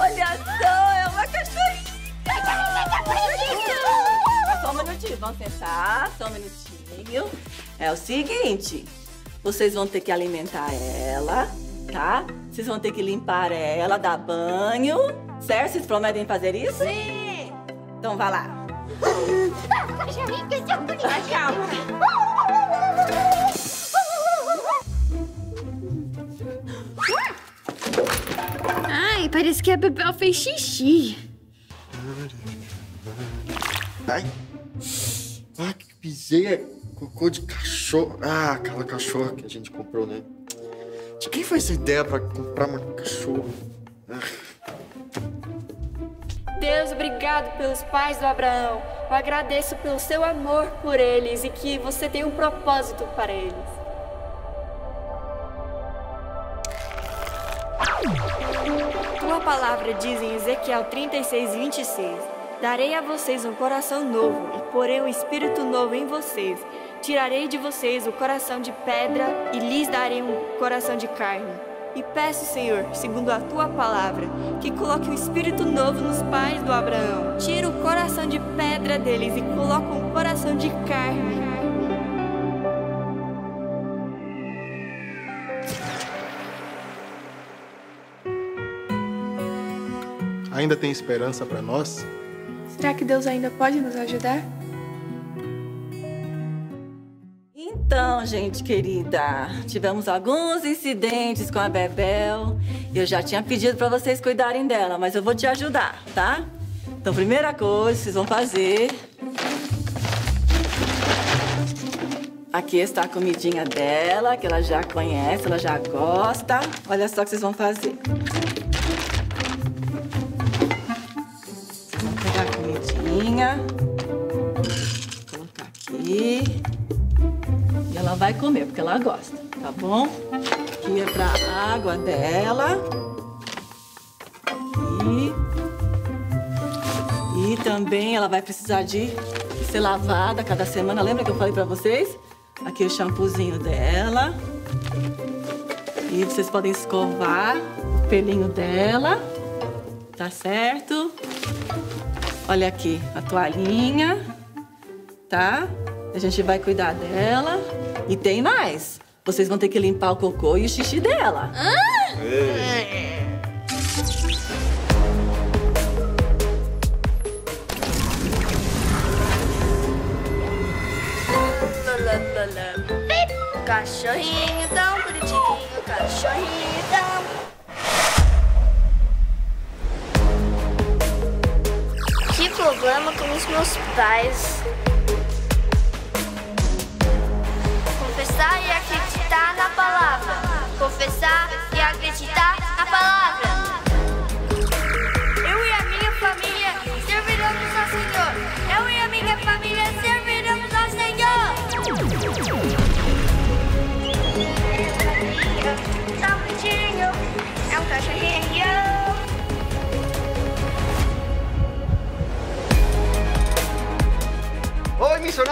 Speaker 2: Olha só, é uma cachorrinha. Só um minutinho, vamos sentar, só um minutinho. É o seguinte, vocês vão ter que alimentar ela, tá? Vocês vão ter que limpar ela, dar banho, certo? Vocês prometem fazer isso?
Speaker 5: Sim!
Speaker 2: Então vai lá.
Speaker 5: Ai, parece que a Bebel fez xixi.
Speaker 7: Ai, que pisei, cocô de cachorro. Ah, aquela cachorra que a gente comprou, né? De quem foi essa ideia pra comprar uma cachorra?
Speaker 5: Deus, obrigado pelos pais do Abraão. Eu agradeço pelo seu amor por eles e que você tem um propósito para eles. Tua palavra diz em Ezequiel 36:26: Darei a vocês um coração novo e porei um espírito novo em vocês. Tirarei de vocês o coração de pedra e lhes darei um coração de carne. E peço, Senhor, segundo a tua palavra, que coloque um espírito novo nos pais do Abraão. Tira o coração de pedra deles e coloca um coração de carne.
Speaker 10: Ainda tem esperança para nós?
Speaker 11: Será que Deus ainda pode nos ajudar?
Speaker 2: Então, gente querida, tivemos alguns incidentes com a Bebel. Eu já tinha pedido para vocês cuidarem dela, mas eu vou te ajudar, tá? Então, primeira coisa que vocês vão fazer... Aqui está a comidinha dela, que ela já conhece, ela já gosta. Olha só o que vocês vão fazer. Vocês vão pegar a comidinha, colocar aqui. E ela vai comer, porque ela gosta, tá bom? Aqui é pra água dela. Aqui. E também ela vai precisar de ser lavada cada semana. Lembra que eu falei pra vocês? Aqui o shampoozinho dela. E vocês podem escovar o pelinho dela. Tá certo? Olha aqui a toalhinha. Tá? A gente vai cuidar dela. E tem mais. Vocês vão ter que limpar o cocô e o xixi dela.
Speaker 6: Cachorrinho tão bonitinho, cachorrinho tão... Que problema com os meus pais? Confessar e acreditar na palavra. Confessar e acreditar na palavra. Eu e a minha família serviremos ao Senhor. Eu e a minha família serviremos ao Senhor. Tão bonitinho, é um cachorrinho.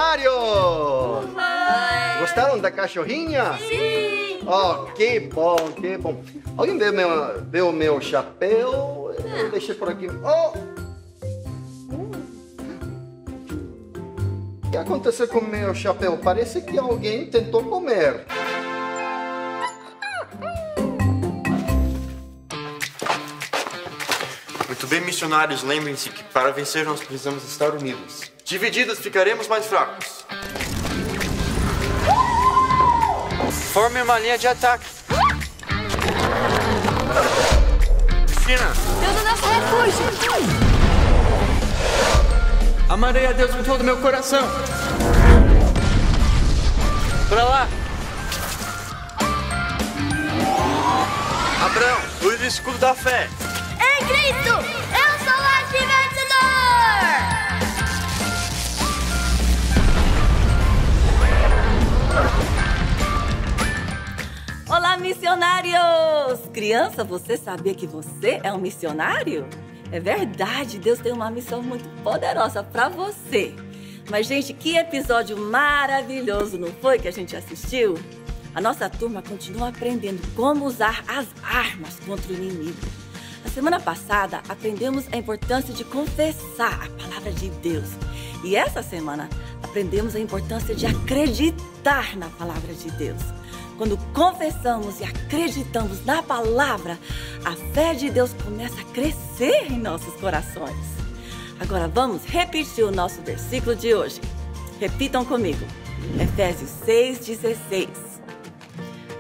Speaker 8: missionários! Gostaram da cachorrinha?
Speaker 6: Sim!
Speaker 8: Oh, que bom, que bom. Alguém vê o meu chapéu? Eu deixei por aqui. Oh! O que aconteceu com o meu chapéu? Parece que alguém tentou comer.
Speaker 7: Muito bem, missionários, lembrem-se que para vencer nós precisamos estar unidos. Divididos ficaremos mais fracos. Forme uma linha de ataque. Cristina!
Speaker 6: Deus é nosso refúgio!
Speaker 7: Amarei a Deus com todo o meu coração. Pra lá! Abraão, luz do escudo da fé.
Speaker 6: Em Cristo, eu sou o vencedor!
Speaker 12: Olá, missionários! Criança, você sabia que você é um missionário? É verdade, Deus tem uma missão muito poderosa para você. Mas, gente, que episódio maravilhoso, não foi, que a gente assistiu? A nossa turma continua aprendendo como usar as armas contra o inimigo. Na semana passada, aprendemos a importância de confessar a palavra de Deus. E essa semana, aprendemos a importância de acreditar na palavra de Deus. Quando confessamos e acreditamos na palavra, a fé de Deus começa a crescer em nossos corações. Agora vamos repetir o nosso versículo de hoje. Repitam comigo. Efésios 6,16.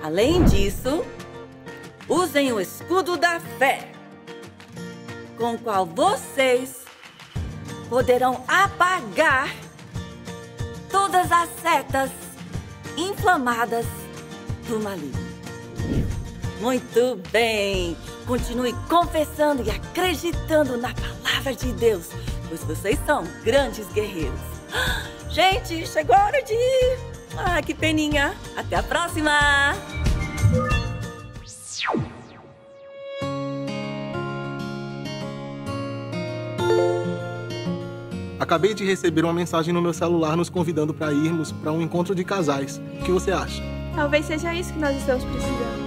Speaker 12: Além disso, usem o escudo da fé, com o qual vocês poderão apagar todas as setas inflamadas do maligno. Muito bem! Continue confessando e acreditando na palavra de Deus, pois vocês são grandes guerreiros. Gente, chegou a hora de ir. Ah, que peninha! Até a próxima!
Speaker 10: Acabei de receber uma mensagem no meu celular nos convidando para irmos para um encontro de casais. O que você acha?
Speaker 11: Talvez seja isso que nós estamos precisando.